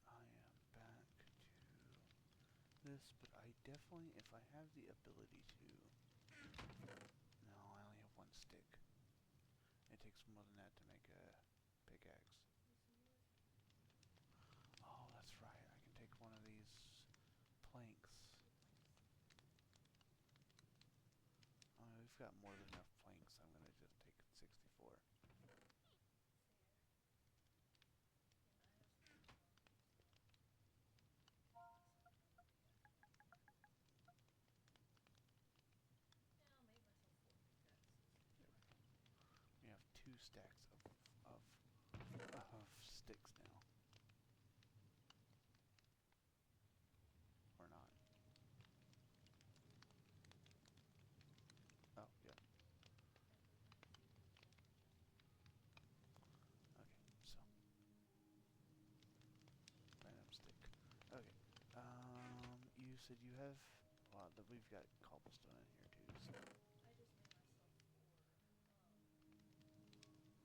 I am back to this, but I definitely, if I have the ability to... No, I only have one stick. It takes more than that to make a pickaxe. Oh, that's right. I can take one of these planks. Oh, we've got more than enough planks. I'm gonna just take 64. Yeah, I made myself 4 pickaxes. There we go. We have 2 stacks of sticks now. Or not. Oh, yeah. Okay, so. Random stick. Okay. You said you have... Well, we've got cobblestone in here too, so... I just made myself 4. Two of those.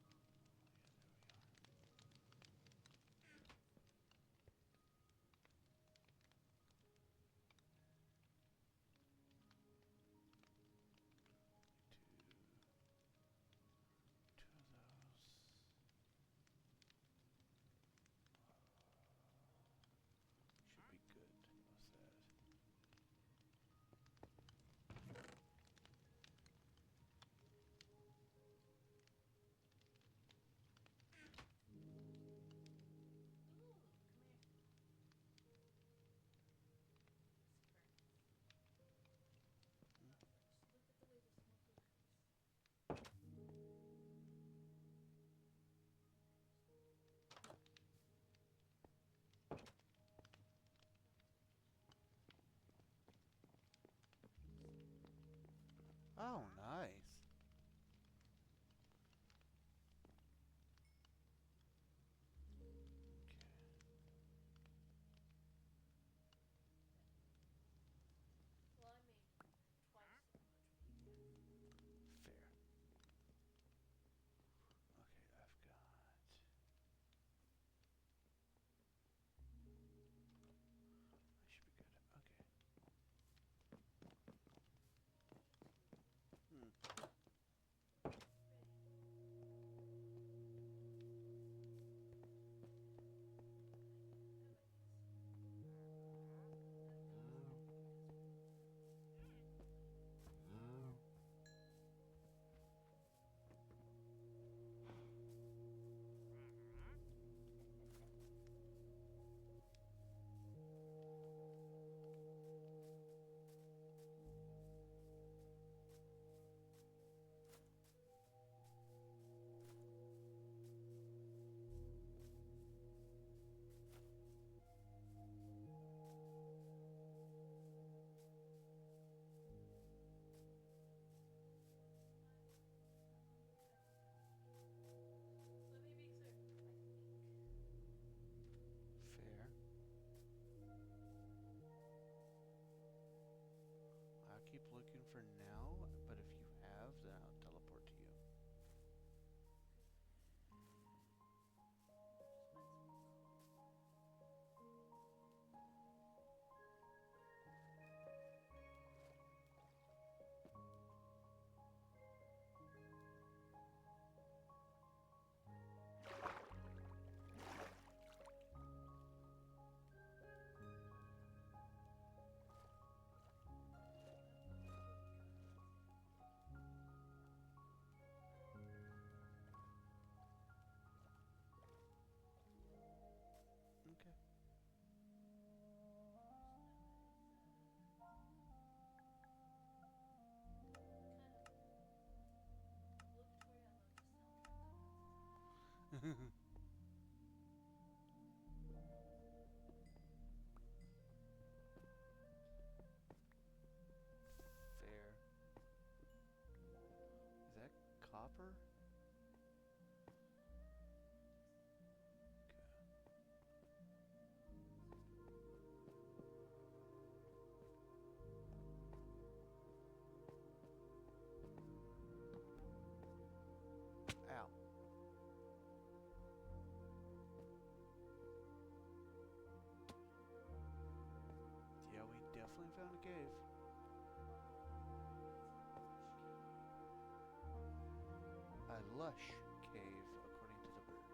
Should be good. What's that? Fair. Is that copper? Ow. Yeah, we definitely found a cave. A lush cave, according to the bird.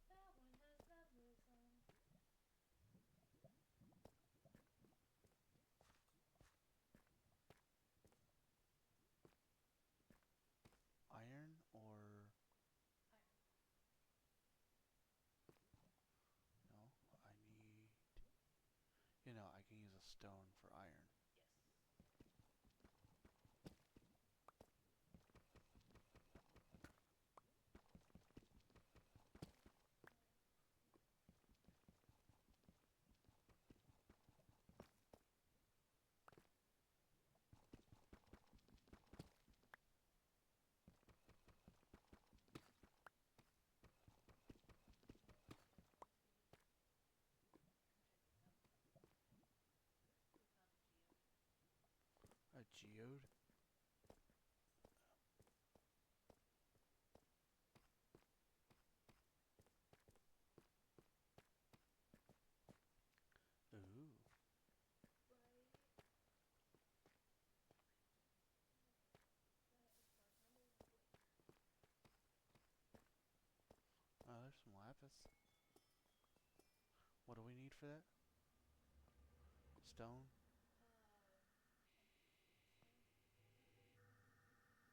That one has levels on. Iron or Iron. no? I need. You know, I can use a stone for iron. Yes. A geode? Ooh. Right. That is part number one. Oh, there's some lapis. What do we need for that? Stone? If ever we wanted go with amethyst, I'm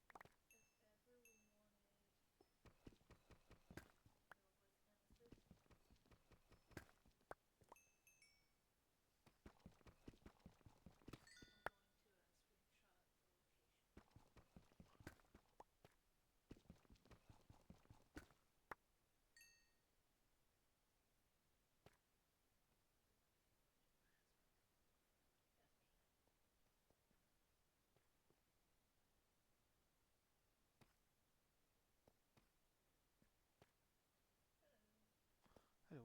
going to screenshot the location. That's me. Hello. Hello.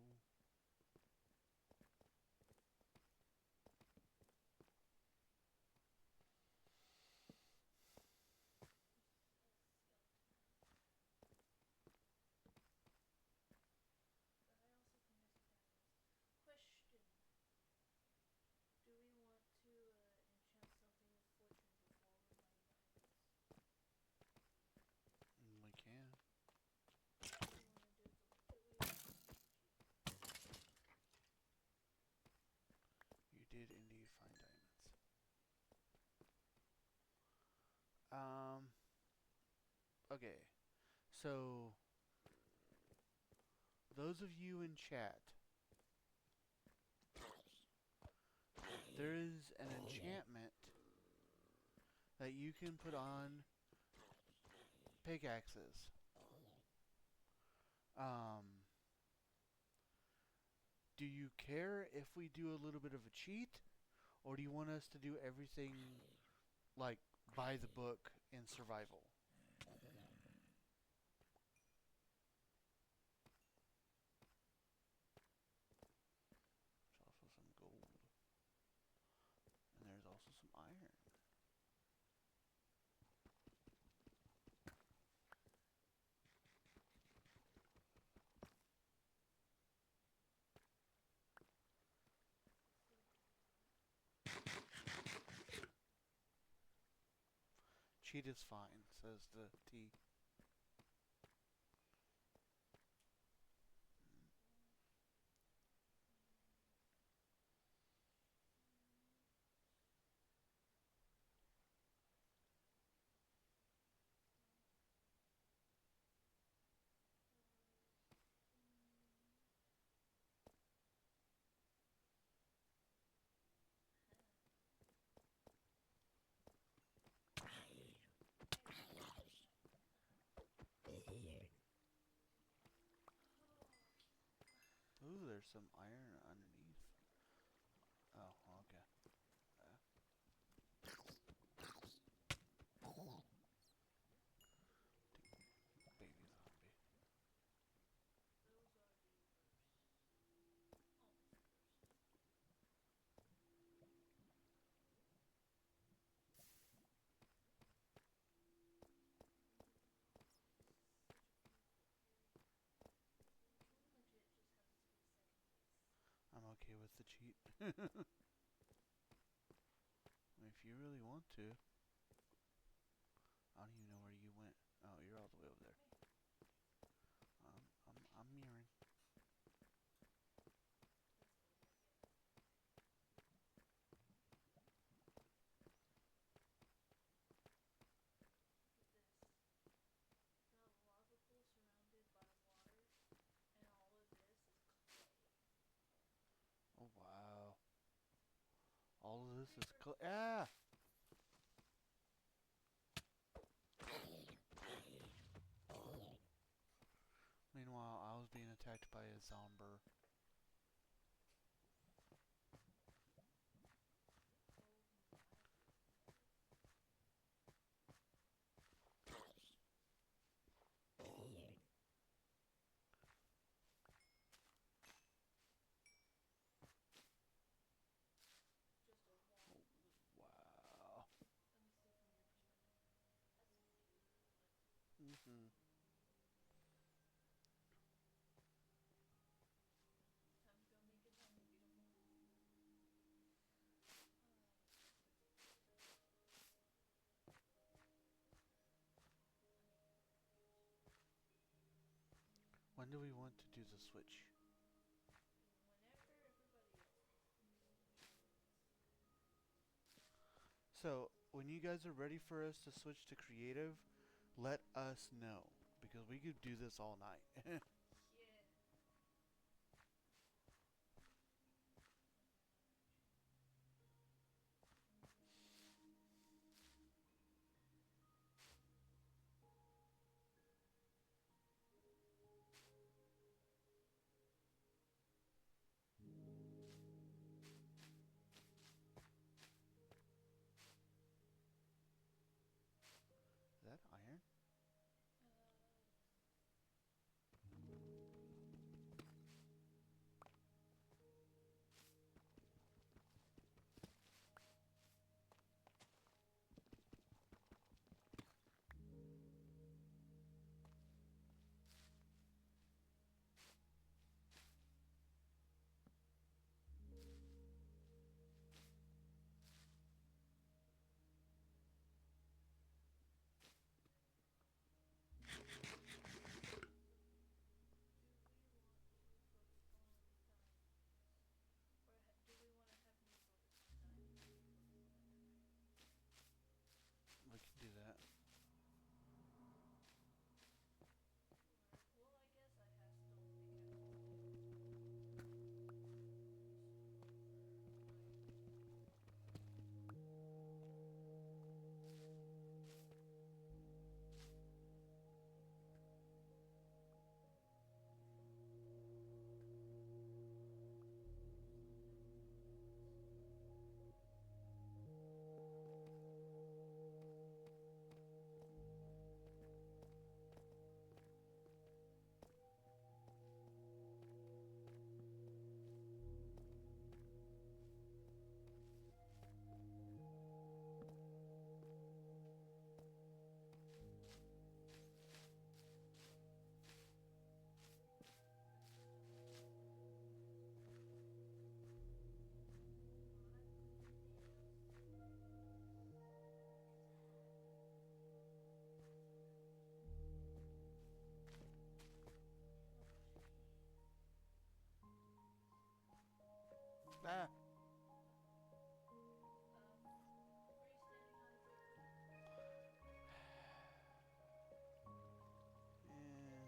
But I also think I see diamonds. Question. Do we want to enchant something with fortune before we mine diamonds? We can. Do you want to do it the wicked way or the sneaky? You did indeed find diamonds. Okay. So, those of you in chat, there is an enchantment that you can put on pickaxes. Do you care if we do a little bit of a cheat, or do you want us to do everything like by the book in survival? There's also some gold, and there's also some iron. Cheat is fine, says the T. Ooh, there's some iron underneath. Oh, okay. Baby zombie. Those are the first. Almost first. Such a beautiful area. Legit just happens to be second base. I'm okay with the cheat. If you really want to. I don't even know where you went. Oh, you're all the way over there. I'm mirroring. That's cool. Look at this. Got a lava pool surrounded by water, and all of this is clay. Oh wow. All of this is ah. Meanwhile, I was being attacked by a zombie. Just a wall of blue. Wow. Let me see from your perspective. That's beautiful. Mhm. Time to go make a diamond, beautiful. When do we want to do the switch? Whenever everybody else wants. So, when you guys are ready for us to switch to creative, let us know. Because we could do this all night. Yeah. Is that iron? Yes. Ah. Where are you standing on,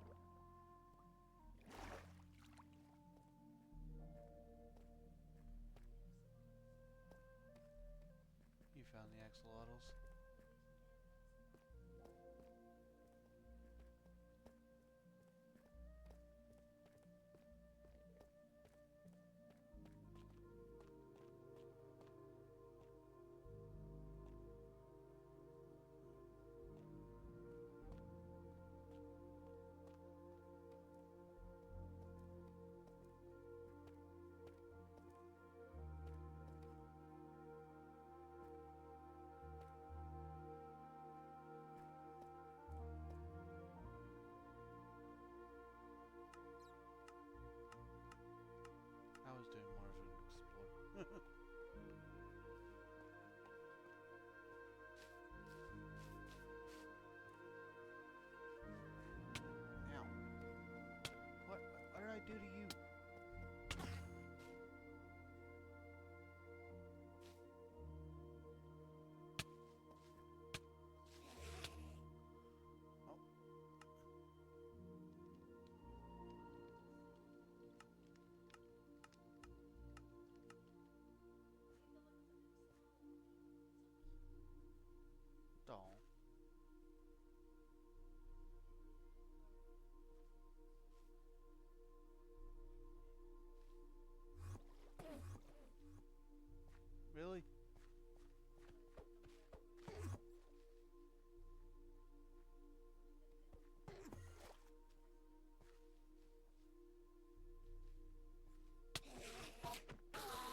Joe? Yeah. You found the axolotls? I was doing more of an explore. Ow. What did I do to you? Oh. Doll. Really? It's mine now.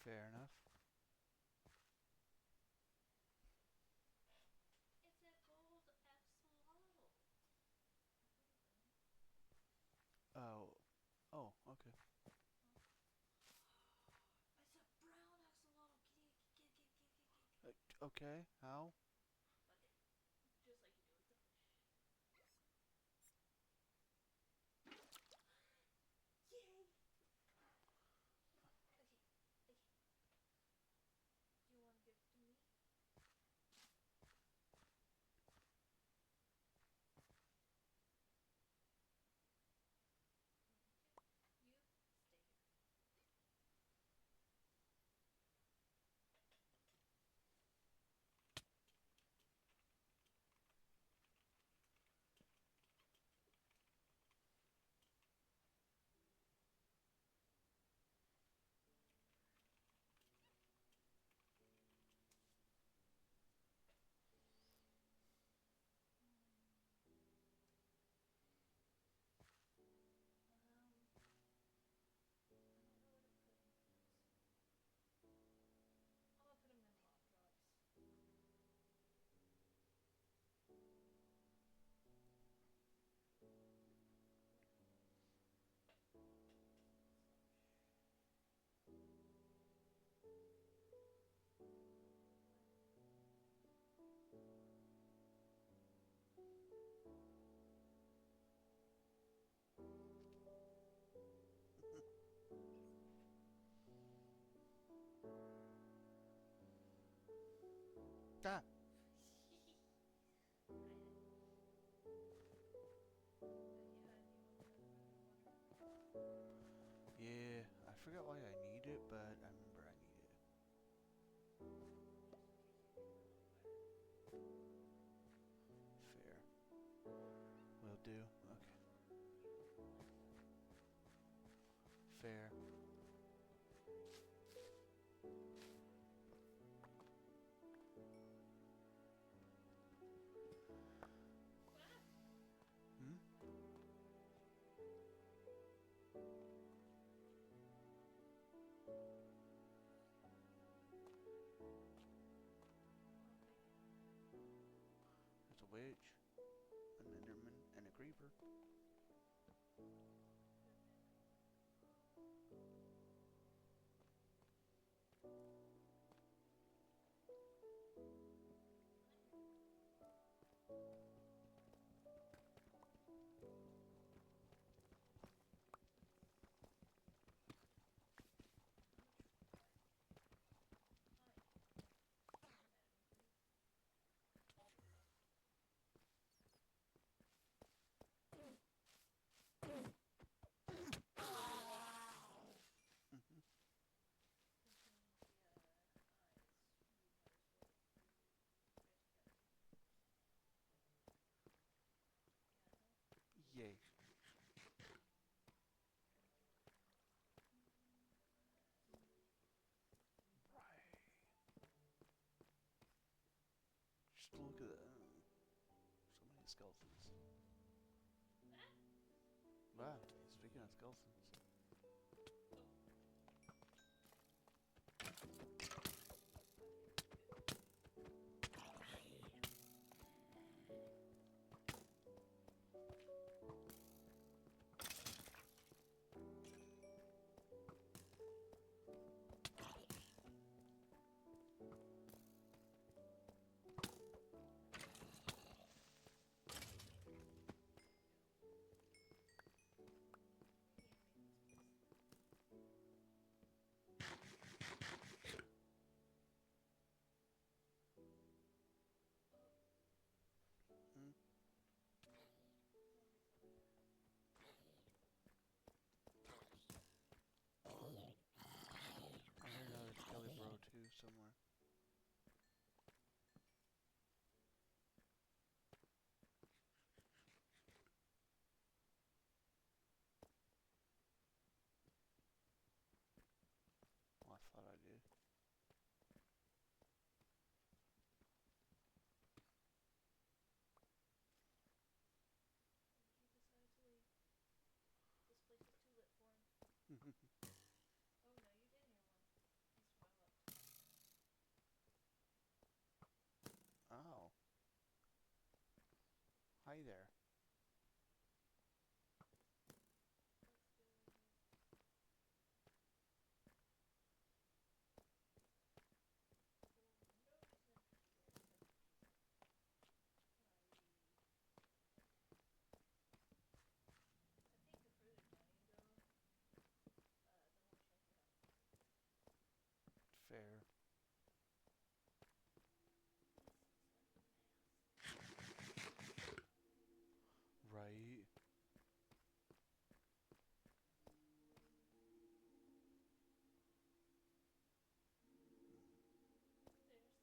Fair enough. It's a gold axolotl. Oh. Oh, okay. It's a brown axolotl. Get. Okay, how? Okay. Just like you do with the fish. Yay! Okay. Do you want to give it to me? You stay here. I don't know where to put him yet. I'm gonna put him in mom drugs. Ah. Yeah, I forgot why I need it, but I remember I need it. Fair. Will do. Okay. Fair. Hmm? There's a witch, an enderman, and a creeper. Mhm. Yay. Right. Just look at that. So many skeletons. Wow, speaking of skeletons. Hmm? I heard another skelly bro too somewhere. Well, I thought I did. He decided to leave. This place is too lit for him. Oh no, you did hear one. He's from up top. Oh. Hi there. Let's go. For no reason in particular except for Jason. I think the further down you go, the more chance you have of finding things. Fair. This is a mess. Right. There's the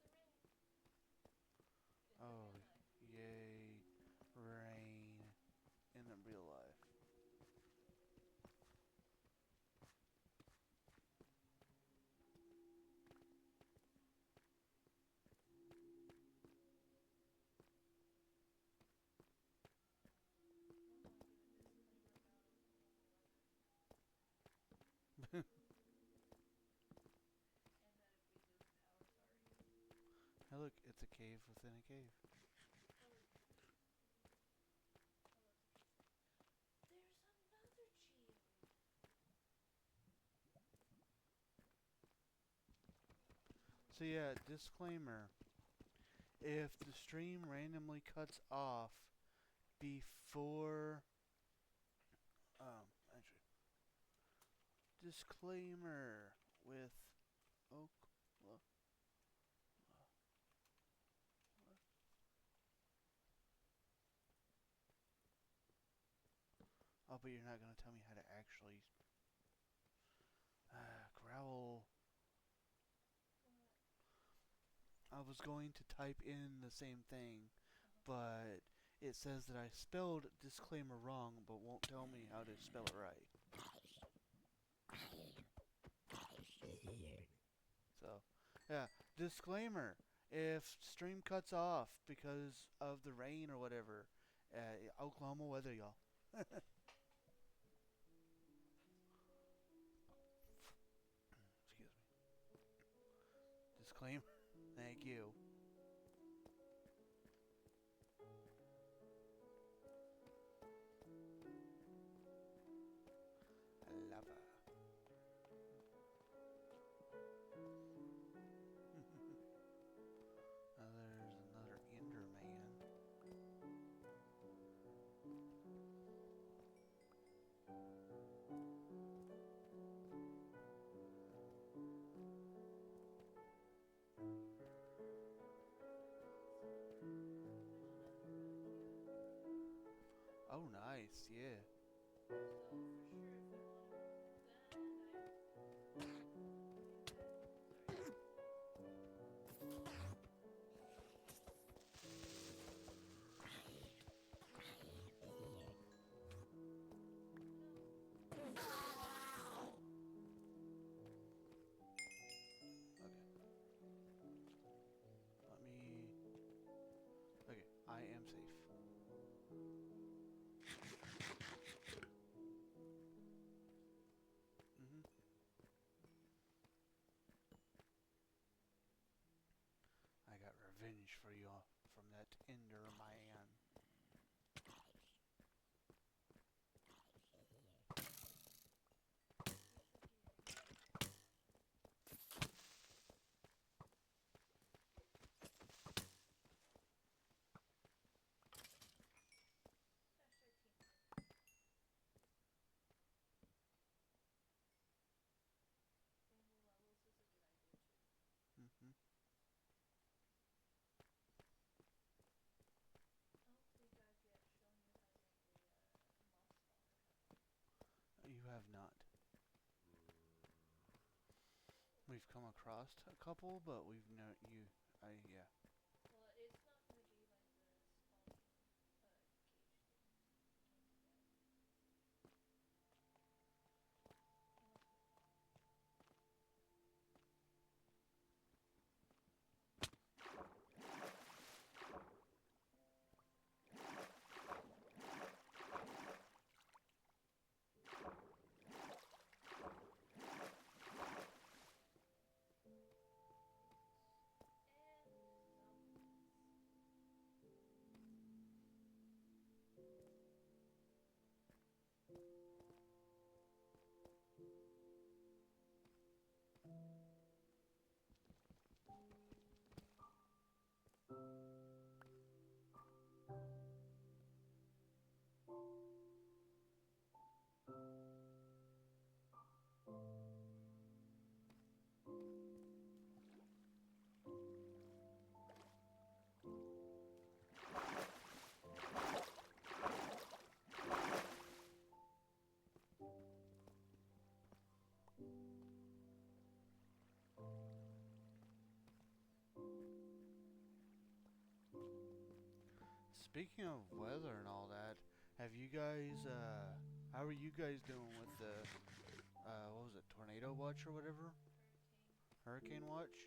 rain. In the Oh, real life. yay. Rain. In the real life. Oh my goodness, disclaimer about horrible weather. And that if we lose power, sorry. Hey, look, it's a cave within a cave. Oh, it's a cave. Oh, it's a cave. There's another geode. So yeah, disclaimer. If the stream randomly cuts off before actually disclaimer with Oklahoma. Oh, but you're not gonna tell me how to actually growl. What? I was going to type in the same thing, Uh-huh. but it says that I spelled disclaimer wrong, but won't tell me how to spell it right. So, yeah. Disclaimer: if stream cuts off because of the rain or whatever, Oklahoma weather, y'all. Excuse me. Disclaimer. Thank you. Lava. There's another Enderman. Oh, nice. Yeah. So for sure, if you want to remove that, Let me. Okay, I am safe. Mhm. I got revenge for you from that Enderman. Mhm. You have not. We've come across a couple, but we've no you. Yeah. well, it's not gonna be like the spawning cage thing. Can't do that. Unless we and Speaking of weather and all that, have you guys how are you guys doing with the what was it, tornado watch or whatever? Hurricane watch?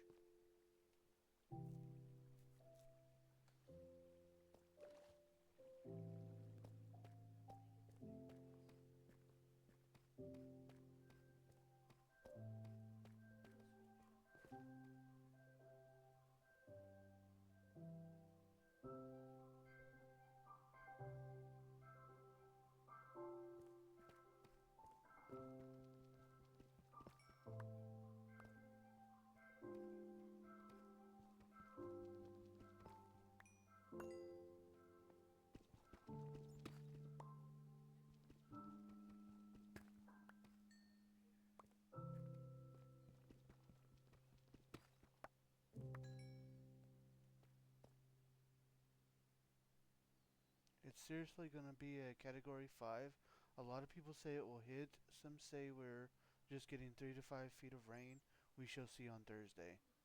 It's seriously going to be a category 5. A lot of people say it will hit. Some say we're just getting 3 to 5 feet of rain. We shall see on Thursday. we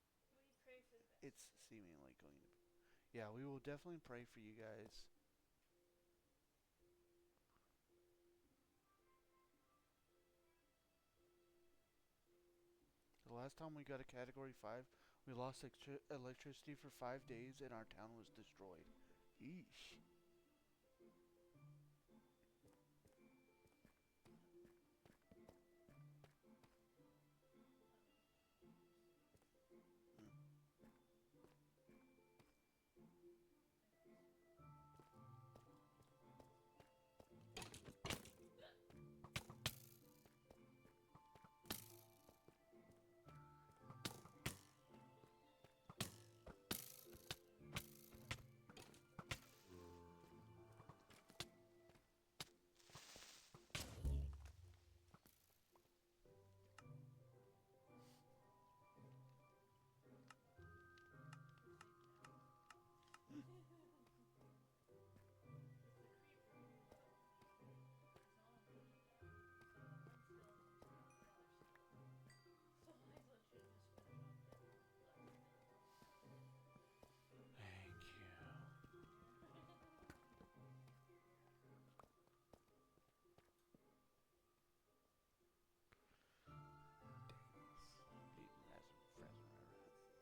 pray for the best. It's seemingly going to be. Yeah, we will definitely pray for you guys. The last time we got a Category 5, we lost electricity for 5 days and our town was destroyed. Eesh. Thank you.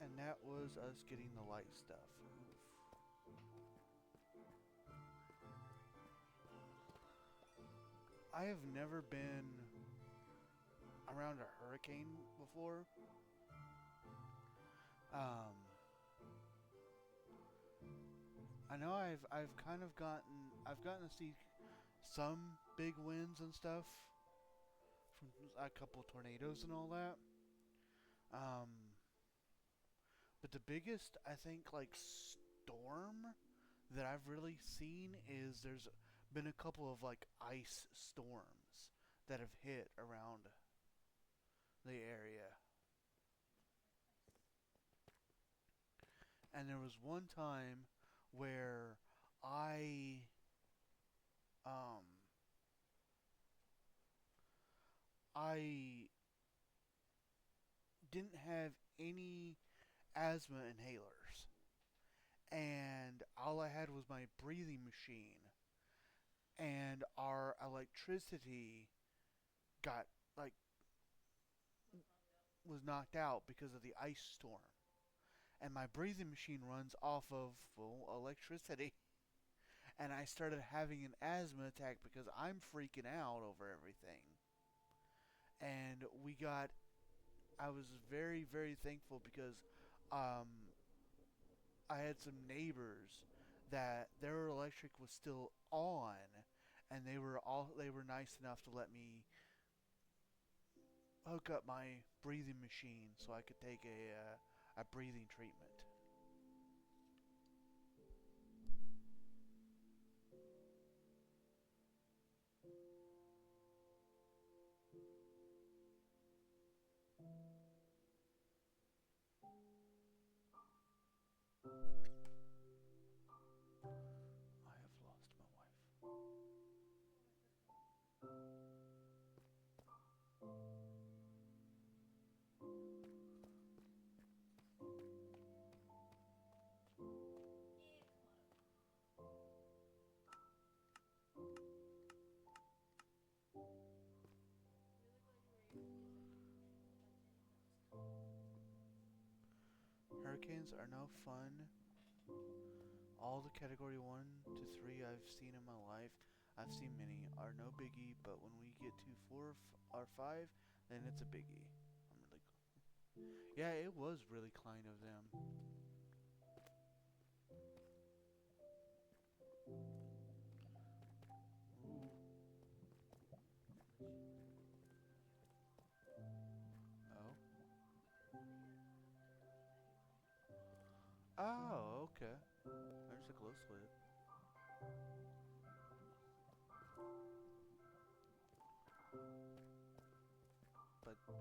And that was us getting the light stuff. I have never been around a hurricane before. I know I've kind of gotten to see some big winds and stuff from a couple tornadoes and all that. But the biggest, I think, like storm that I've really seen is there's been a couple of like ice storms that have hit around the area. And there was one time where um I didn't have any asthma inhalers, and all I had was my breathing machine, and our electricity got like was knocked out because of the ice storm, and my breathing machine runs off of electricity. And I started having an asthma attack because I'm freaking out over everything. And I was very, very thankful because um, I had some neighbors that their electric was still on, and they were nice enough to let me hook up my breathing machine so I could take a breathing treatment. I have lost my wife. Hurricanes are no fun. All the category 1 to 3 I've seen in my life, I've seen many, are no biggie, but when we get to 4 or 5, then it's a biggie. Yeah, it was really kind of them. Ooh. Oh. Oh, okay. There's a glow slip. But P.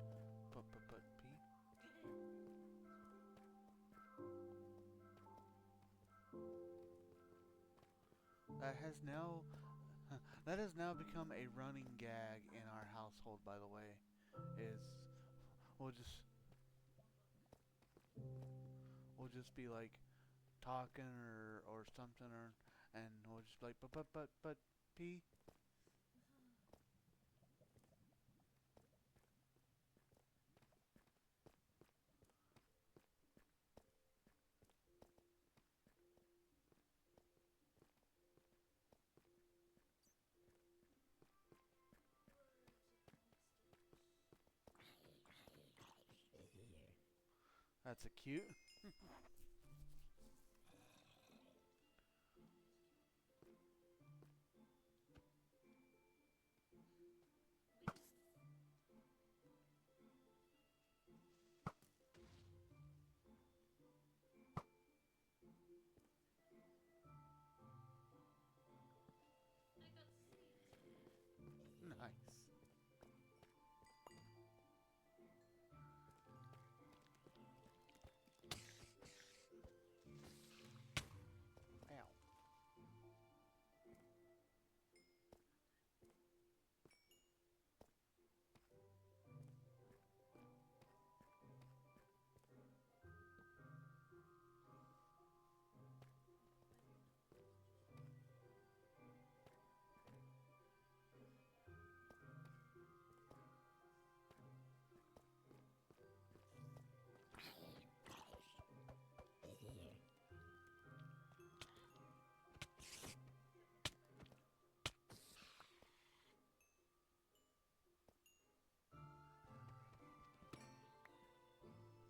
That has now that has now become a running gag in our household, by the way. Is we'll just we'll just be like talking or something, and we'll just be like but P. That's a cute. I got seeds. Nice. Ow.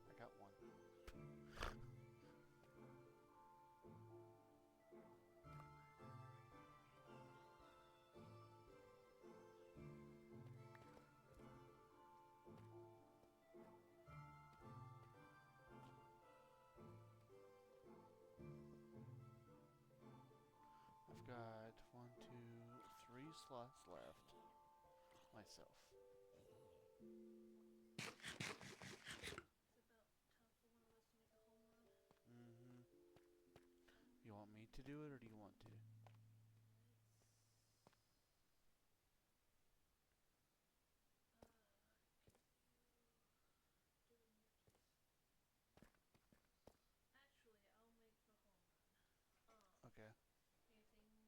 I got one. I've got 1, 2, 3 slots left. Myself. It's about time for one of us to make a home run. Mm-hmm. You want me to do it, or do you want to? Let's do it in your case. Actually, I'll make the home run. Okay. Anything that you need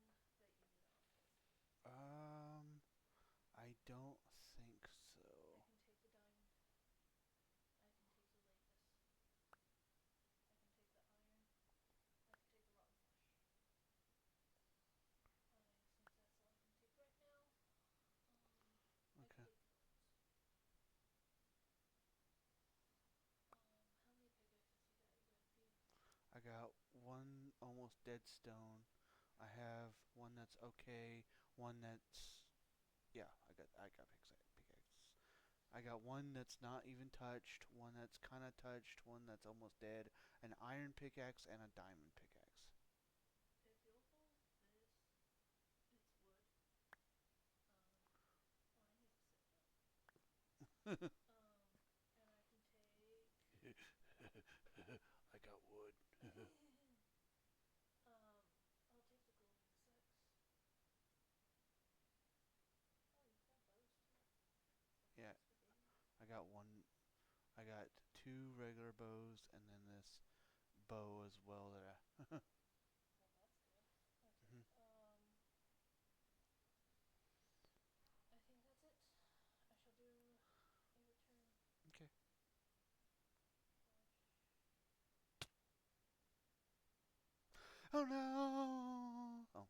off? I don't think I so. can take the diamond. I can take the lapis. I can take the iron. I can take the rotten flesh. Since that's all I can take right now, I can Okay. take the bones. How many pickaxes you got? You got a few. I got one almost dead stone. I have one that's okay. One that's I got pickaxes. I got one that's not even touched. One that's kind of touched. One that's almost dead. An iron pickaxe and a diamond pickaxe. If you'll hold this, it's wood. Oh, I need to set it up. And I can take. I got wood. I'll take the golden sex. Oh, you've got bows too. Yeah, Bows for dating. I got one. I got 2 regular bows and then this bow as well that I. Well, that's good. Okay. Mhm. I think that's it. I shall do a return. Okay. Oh no! Oh.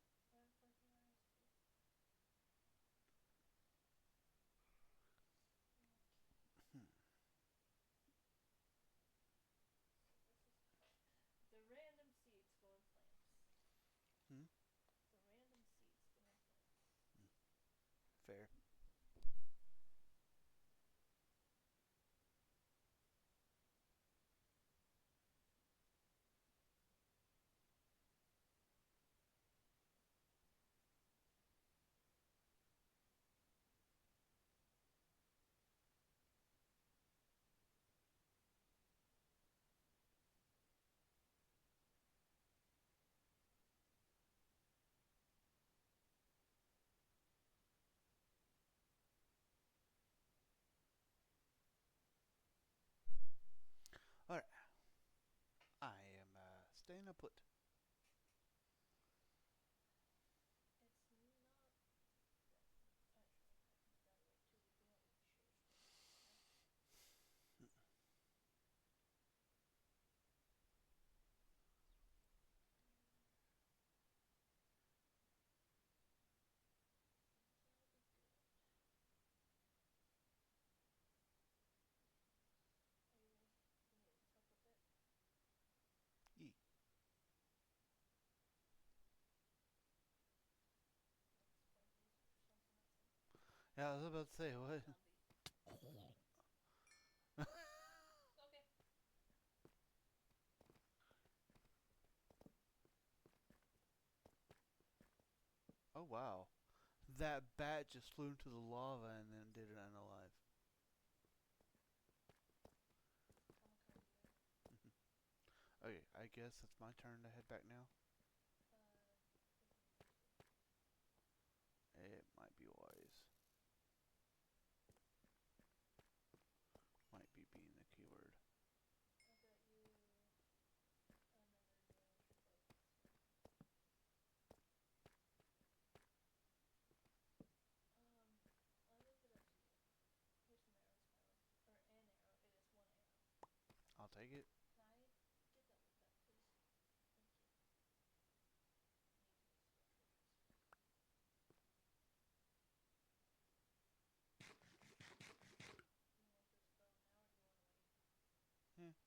Right before he arrives too. Hmm. So this is the random seeds go in plants. Hmm. The random seeds go in plants. Fair. All right. I am staying put. It's not. Actually, I can evaluate too if you want me to share screen with you now. That'll be good. Are you ready? Do you need help with it? Yeah, I was about to say what. Zombie. Okay. Oh wow, that bat just flew into the lava and then did it unalive. I'm gonna cover you. Okay, I guess it's my turn to head back now. If you need to. It might be wise. Might be being the keyword. I got you another damage buff this way. I'll leave it up to you. Here's some arrows, Kyler. Or an arrow. It is one arrow. I'll take it. Can I get that wood back, please? Thank you. Need to make some more torches. You want this bow now, or do you want to wait? Yeah. There you go. Nice.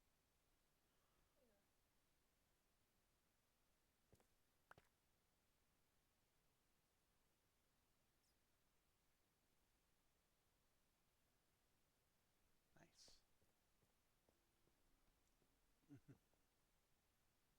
That looks like a lava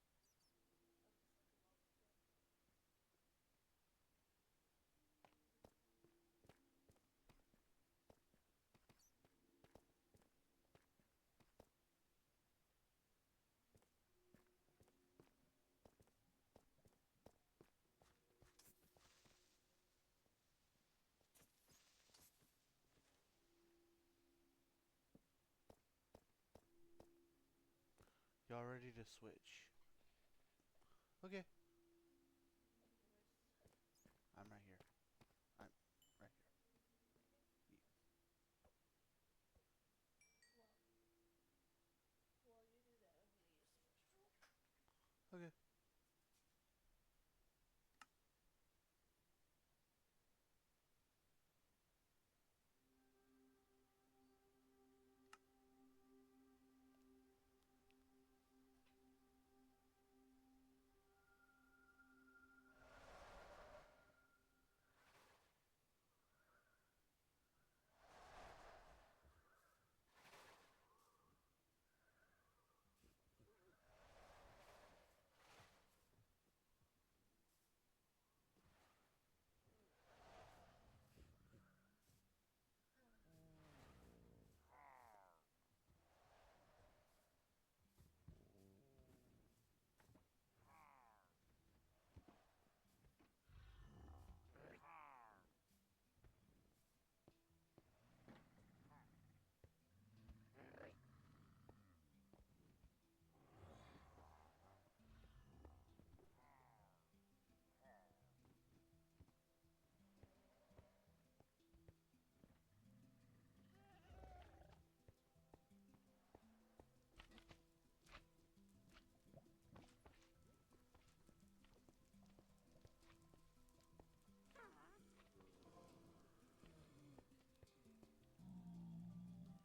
pit. Y'all ready to switch? Okay. Okay, where's Hut? I'm right here. I'm right here. Right here? Yeah. Well, while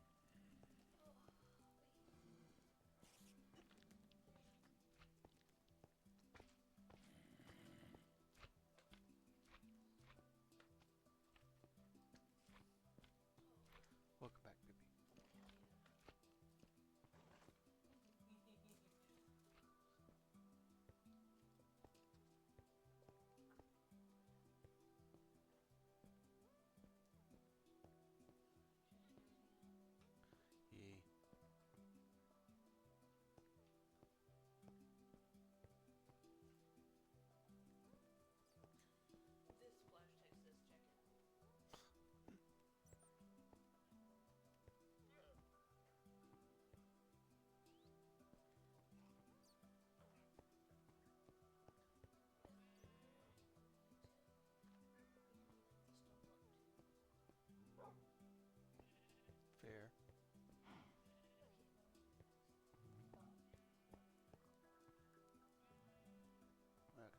you do that, I'm gonna use the restroom. Okay. Welcome back, baby. Yeah. This flash text says check it. Fair. Okay.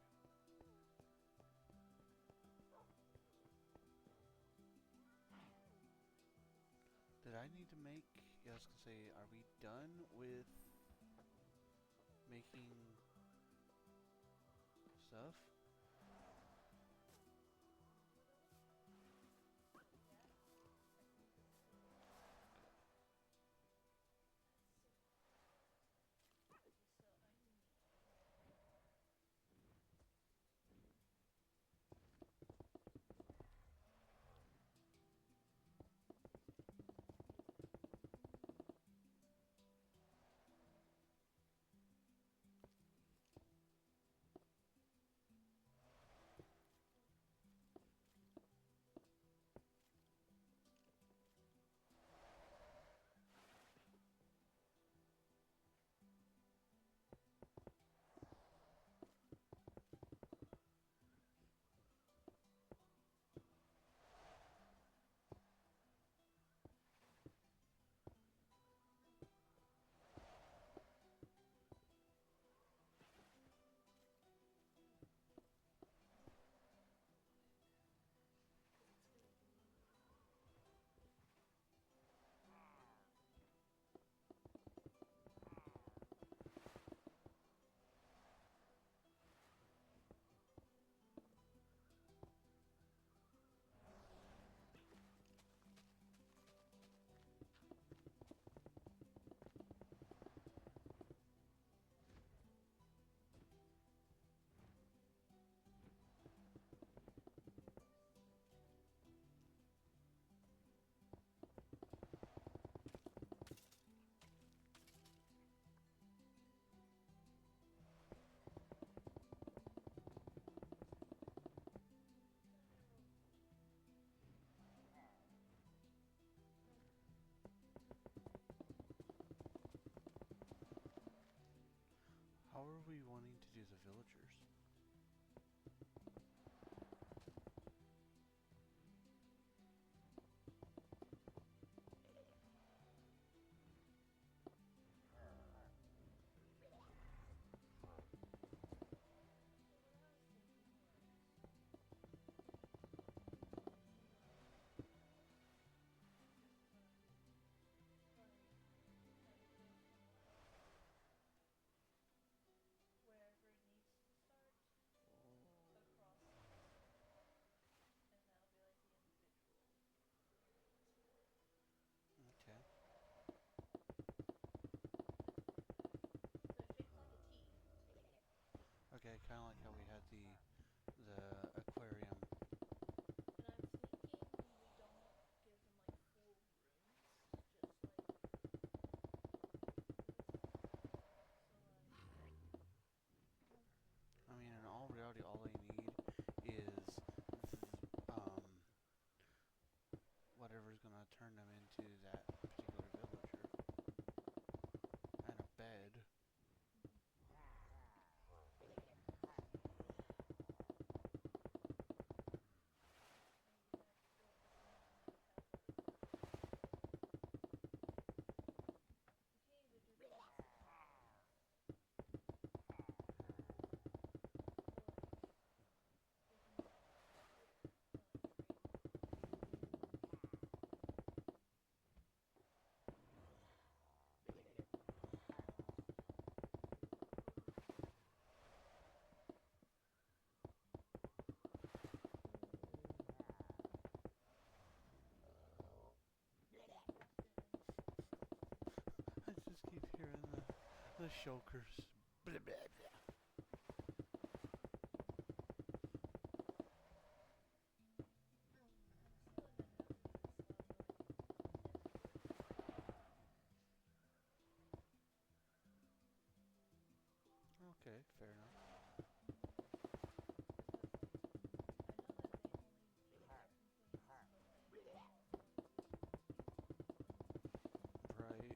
Did I need to make? Yeah, I was gonna say, are we done with making stuff? Yeah. were we wanting to do the villagers? Wherever it needs to start across the map, and that'll be like the individual Okay. so it's shaped like a T. Okay, kind of like how we had the aquarium. And I'm thinking we don't give them like full rooms, just like I mean, in all reality, all I need is whatever's gonna turn them into that particular villager and a bed. I just keep hearing the shulkers. Blah, blah, blah. Okay, fair enough. Right.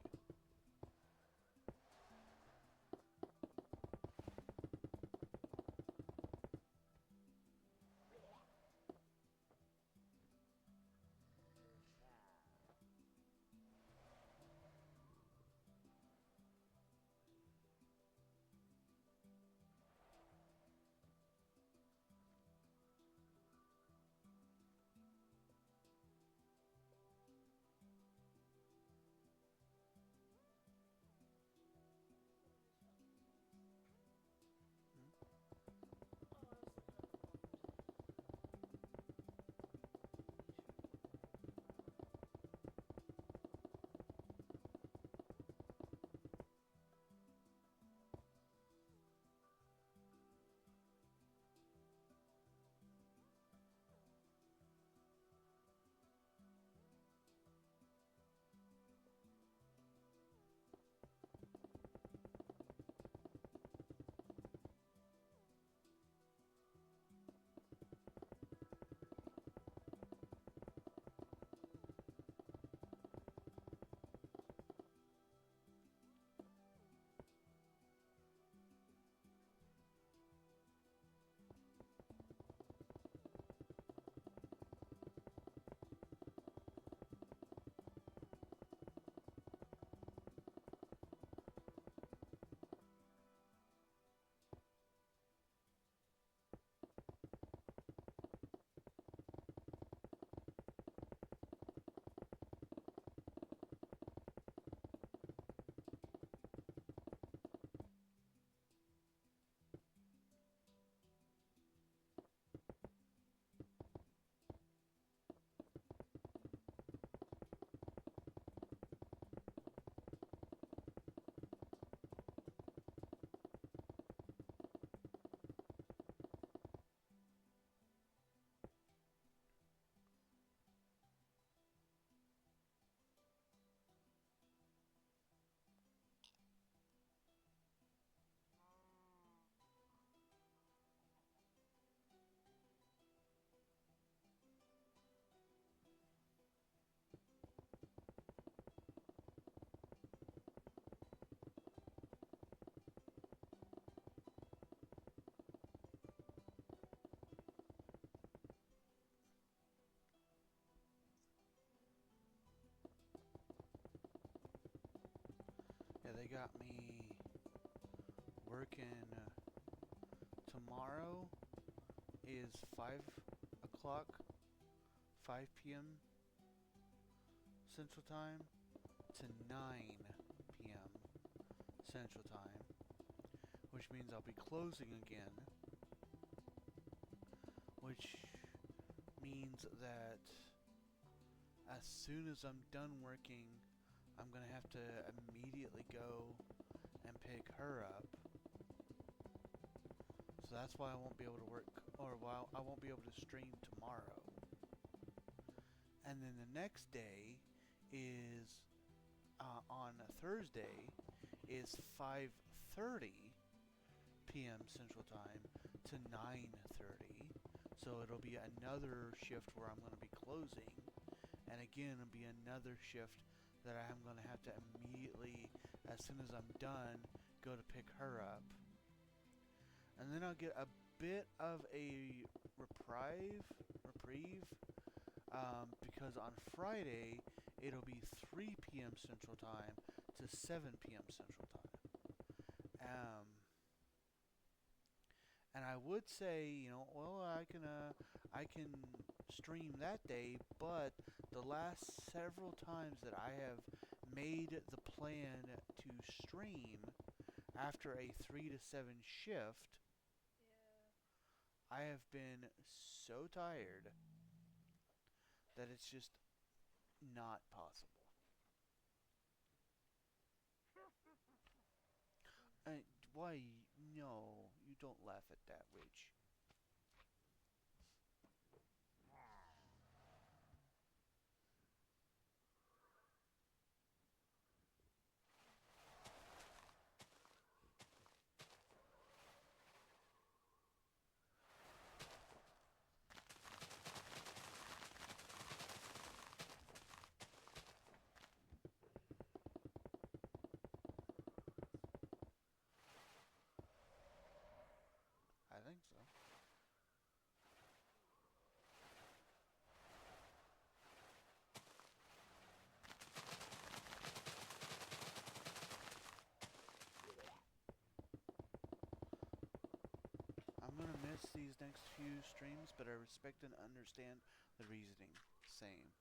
Yeah, they got me working. Tomorrow is 5 o'clock, 5 p.m. Central Time to 9 p.m. Central Time, which means I'll be closing again, which means that as soon as I'm done working, I'm gonna have to immediately go and pick her up. So that's why I won't be able to work, or why I won't be able to stream tomorrow. And then the next day is on Thursday is 5:30 p.m. Central Time to 9:30. So it'll be another shift where I'm going to be closing, and again it'll be another shift that I'm going to have to immediately, as soon as I'm done, go to pick her up. And then I'll get a bit of a reprieve, because on Friday it'll be 3 p.m. Central Time to 7 p.m. Central Time. And I would say, well, I can stream that day, but the last several times that I have made the plan to stream after a 3 to 7 shift, Yeah. I have been so tired that it's just not possible. Why? No, you don't laugh at that, witch. I think so. I'm gonna miss these next few streams, but I respect and understand the reasoning. Same.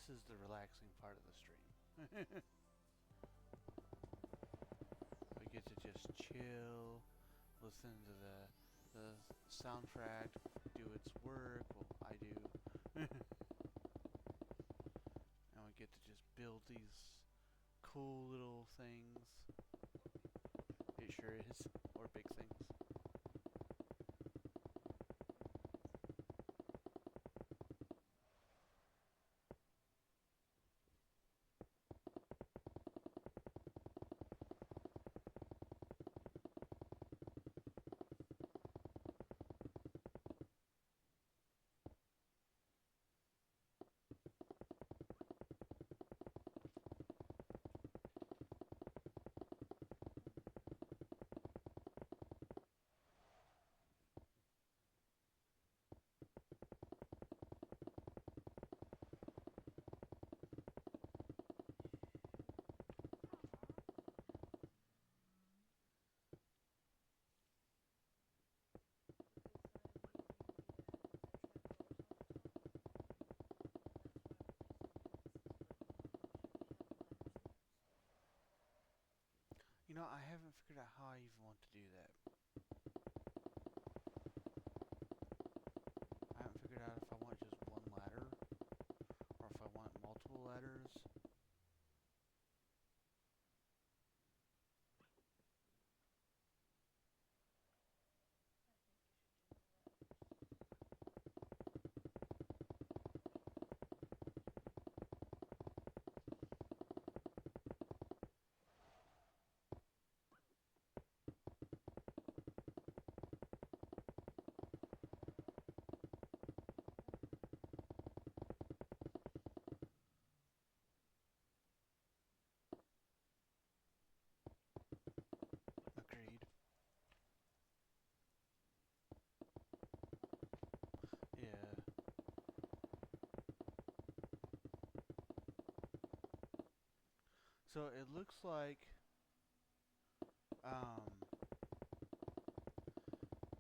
This is the relaxing part of the stream. We get to just chill, listen to the soundtrack do its work. Well, I do. And we get to just build these cool little things. It sure is. Or big things. You know, I haven't figured out how I even want to do that. I haven't figured out if I want just one ladder or if I want multiple ladders. Agreed. Yeah. So it looks like,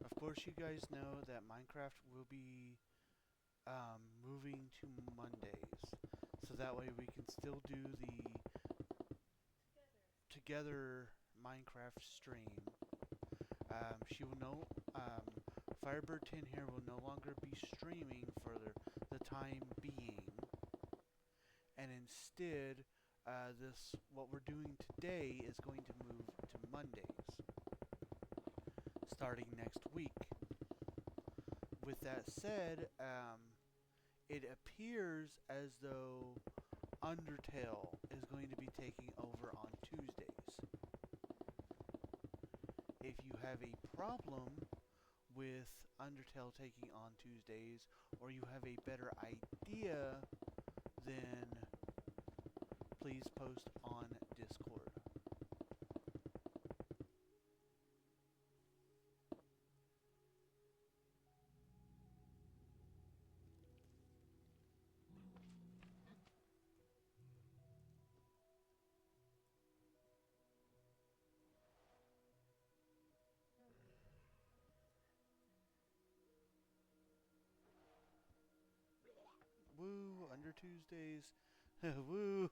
of course you guys know that Minecraft will be moving to Mondays. So that way we can still do the together Minecraft stream. She will no, Firebird 10 here will no longer be streaming for the time being. And instead, what we're doing today is going to move to Mondays, starting next week. With that said, it appears as though Undertale is going to be taking over on Tuesdays. If you have a problem with Undertale taking on Tuesdays, or you have a better idea, then please post on Discord. Woo, under Tuesdays. Woo.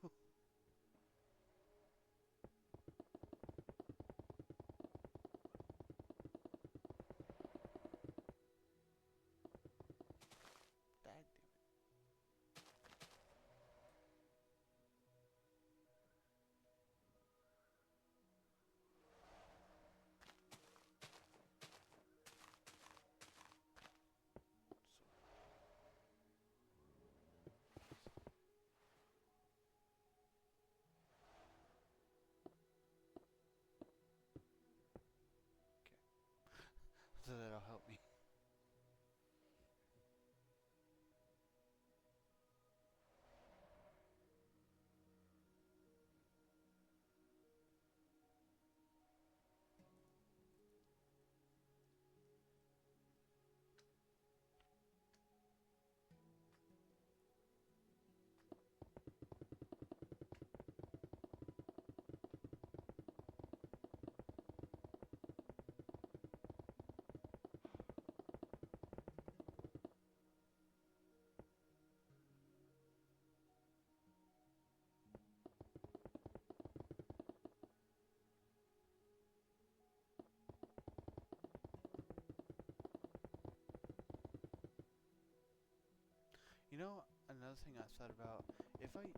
another thing I thought about, if I'm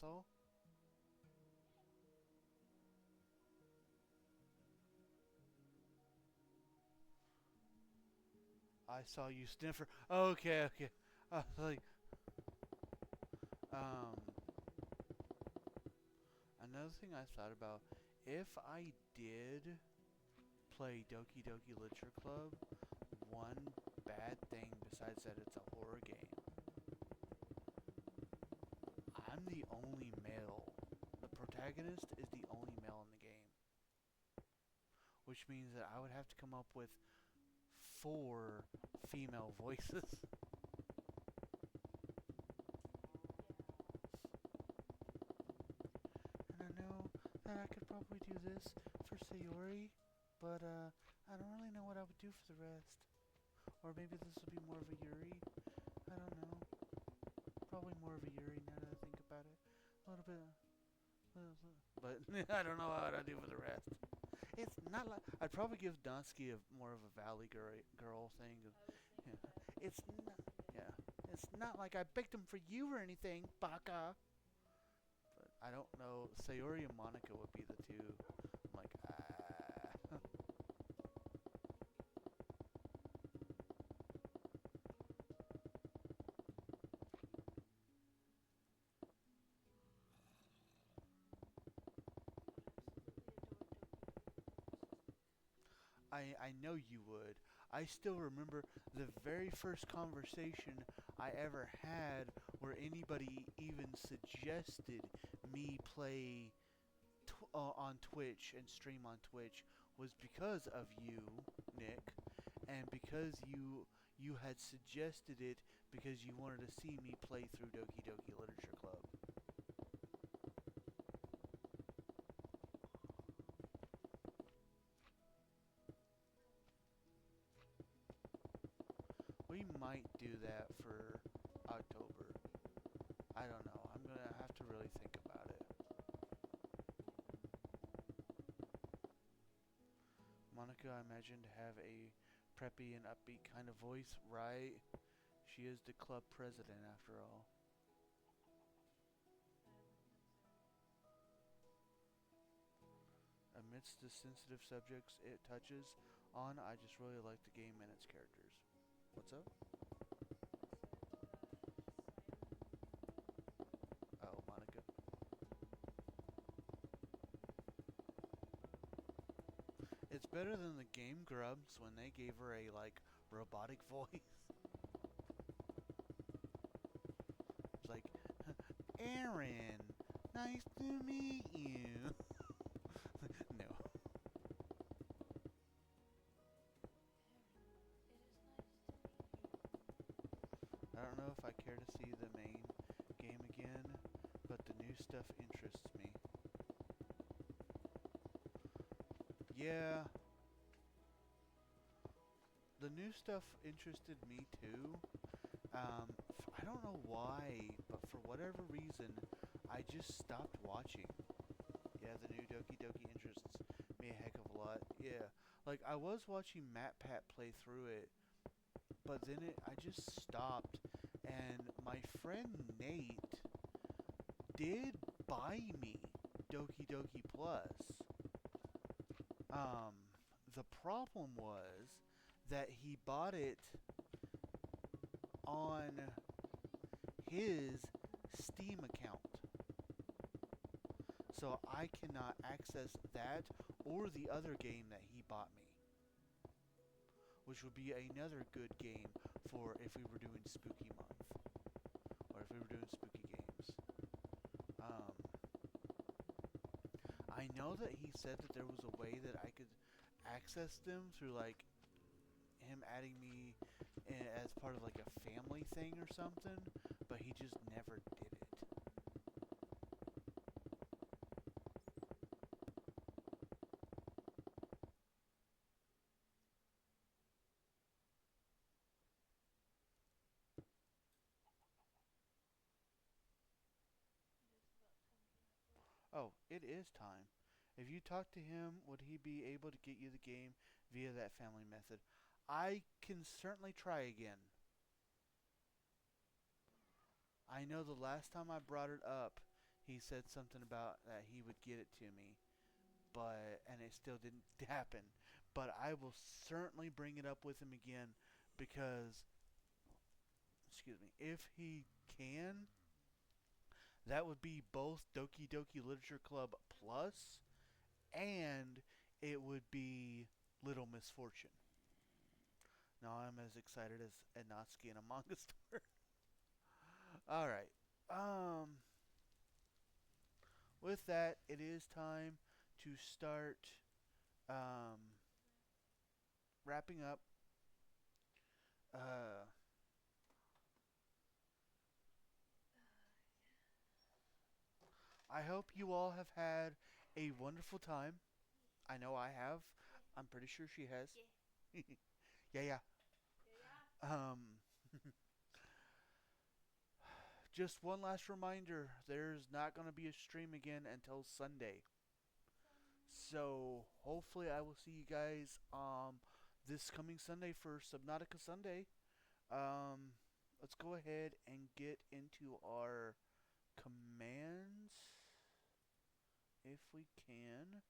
so. I saw you sniffer. Okay, okay. Like, um, another thing I thought about, if I did play Doki Doki Literature Club, one bad thing besides that it's a horror game, I'm the only male. The protagonist is the only male in the game, which means that I would have to come up with 4 female voices. And I know that I could probably do this for Sayori, but I don't really know what I would do for the rest. Or maybe this will be more of a Yuri. I don't know. Probably more of a Yuri now that I think about it. A little bit. But I don't know what I'd do for the rest. It's not like I'd probably give Donsky more of a Valley girl thing. Yeah. It's not. Yeah. It's not like I picked him for you or anything, Baka. But I don't know. Sayori and Monica would be the two. I'm like, ah. I know you would. I still remember the very first conversation I ever had where anybody even suggested me play on Twitch and stream on Twitch was because of you, Nick, and because you had suggested it because you wanted to see me play through Doki Doki Literature Club. We might do that for October. I don't know. I'm gonna have to really think about it. Monica, I imagine, to have a preppy and upbeat kind of voice, right? She is the club president, after all. Amidst the sensitive subjects it touches on, I just really like the game and its characters. What's up? Oh, Monica. It's better than the Game Grumps when they gave her a, like, robotic voice. It's like, Aaron, nice to meet you. No. I don't know if I care to see the main game again, but the new stuff interests me. Yeah. The new stuff interested me too. I don't know why, but for whatever reason, I just stopped watching. Yeah, the new Doki Doki interests me a heck of a lot. Yeah, like I was watching Matt Pat play through it, but then I just stopped, and my friend Nate did buy me Doki Doki Plus. The problem was that he bought it on his Steam account. So I cannot access that or the other game that he bought me. Which would be another good game for if we were doing Spooky Month. Or if we were doing spooky games. I know that he said that there was a way that I could access them through like him adding me as part of like a family thing or something, but he just never did it. Oh, it is time. If you talk to him, would he be able to get you the game via that family method? I can certainly try again. I know the last time I brought it up, he said something about that he would get it to me, and it still didn't happen. But I will certainly bring it up with him again because, excuse me, if he can, that would be both Doki Doki Literature Club Plus, and it would be Little Misfortune. Now I'm as excited as a Natsuki in a manga store. All right. With that, it is time to start wrapping up. Uh, I hope you all have had a wonderful time. I know I have. I'm pretty sure she has. Yeah. Yeah, yeah. Yeah. Just one last reminder, there's not going to be a stream again until Sunday. So hopefully I will see you guys this coming Sunday for Subnautica Sunday. Let's go ahead and get into our commands if we can.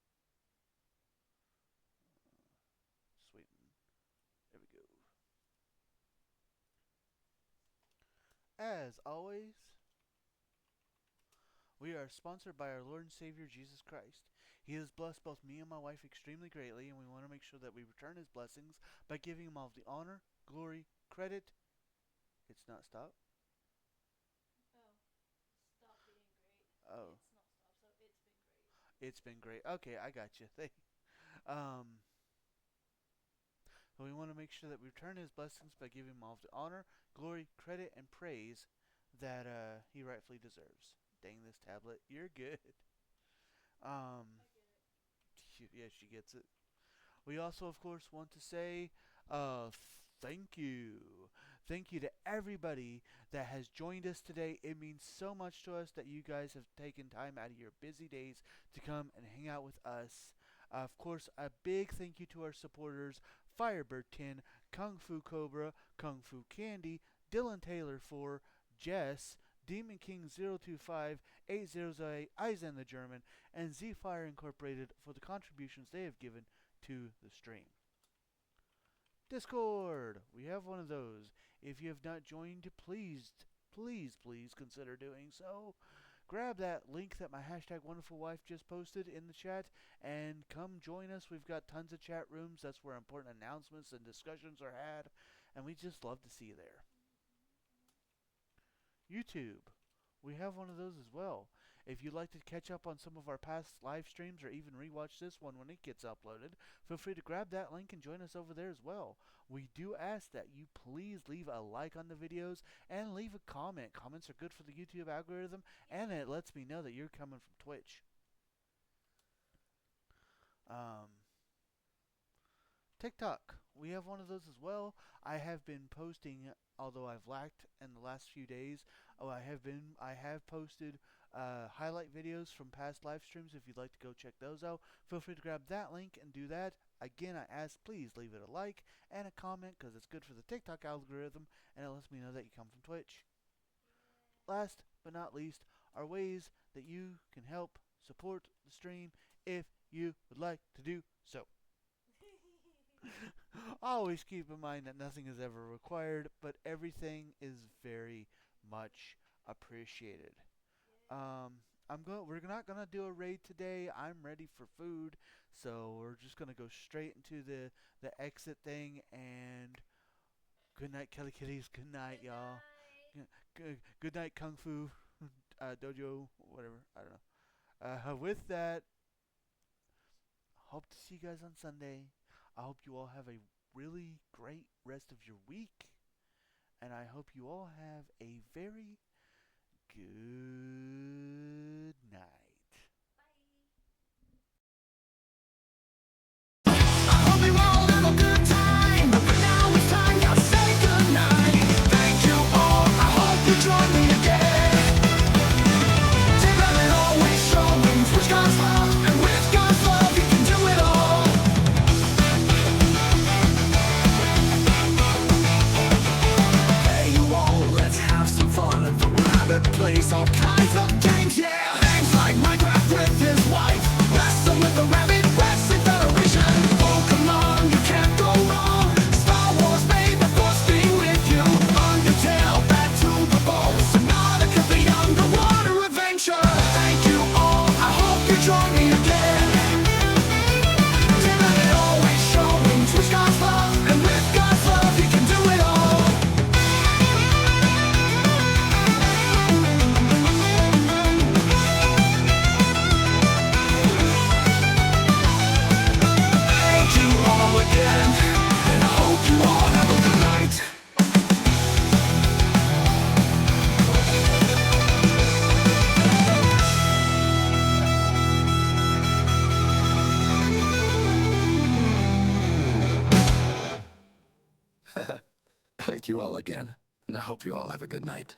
Sweet. There we go. As always, we are sponsored by our Lord and Savior Jesus Christ. He has blessed both me and my wife extremely greatly, and we want to make sure that we return his blessings by giving him all the honor, glory, credit. It's not stop. Oh, stop being great. Oh, It's not stop, so it's been great. it's been great. Okay, I got you. So we want to make sure that we return his blessings by giving him all the honor, glory, credit, and praise that he rightfully deserves. Dang this tablet, you're good. Um, I get it. yeah, she gets it. We also, of course, want to say thank you. Thank you to everybody that has joined us today. It means so much to us that you guys have taken time out of your busy days to come and hang out with us. Of course, a big thank you to our supporters, Firebird 10, Kung Fu Cobra, Kung Fu Candy, Dylan Taylor 4, Jess, Demon King 025, 800, Eisen the German, and Z Fire Incorporated for the contributions they have given to the stream. Discord, we have one of those. If you have not joined, please consider doing so. Grab that link that my #wonderfulwife just posted in the chat and come join us. We've got tons of chat rooms. That's where important announcements and discussions are had, and we just love to see you there. YouTube, we have one of those as well. If you'd like to catch up on some of our past live streams or even rewatch this one when it gets uploaded, feel free to grab that link and join us over there as well. We do ask that you please leave a like on the videos and leave a comment. Comments are good for the YouTube algorithm, and it lets me know that you're coming from Twitch. TikTok, we have one of those as well. I have been posting, although I've lacked in the last few days. I have posted highlight videos from past live streams. If you'd like to go check those out, feel free to grab that link and do that. Again, I ask please leave it a like and a comment because it's good for the TikTok algorithm and it lets me know that you come from Twitch. Last but not least are ways that you can help support the stream if you would like to do so. Always keep in mind that nothing is ever required, but everything is very much appreciated. We're not gonna do a raid today. I'm ready for food, so we're just gonna go straight into the exit thing. And good night, Kelly Kitties. Good night, y'all. Good night, Kung Fu Dojo, whatever. I don't know. With that, hope to see you guys on Sunday. I hope you all have a really great rest of your week, and I hope you all have a very good night. I hope you all have a good time, but for now it's time to say goodnight. Thank you all, I hope you join me again. Together it always shows which God's love, and with God's love you can do it all. Hey you all, let's have some fun and throw a rabbit thank you all again, and I hope you all have a good night.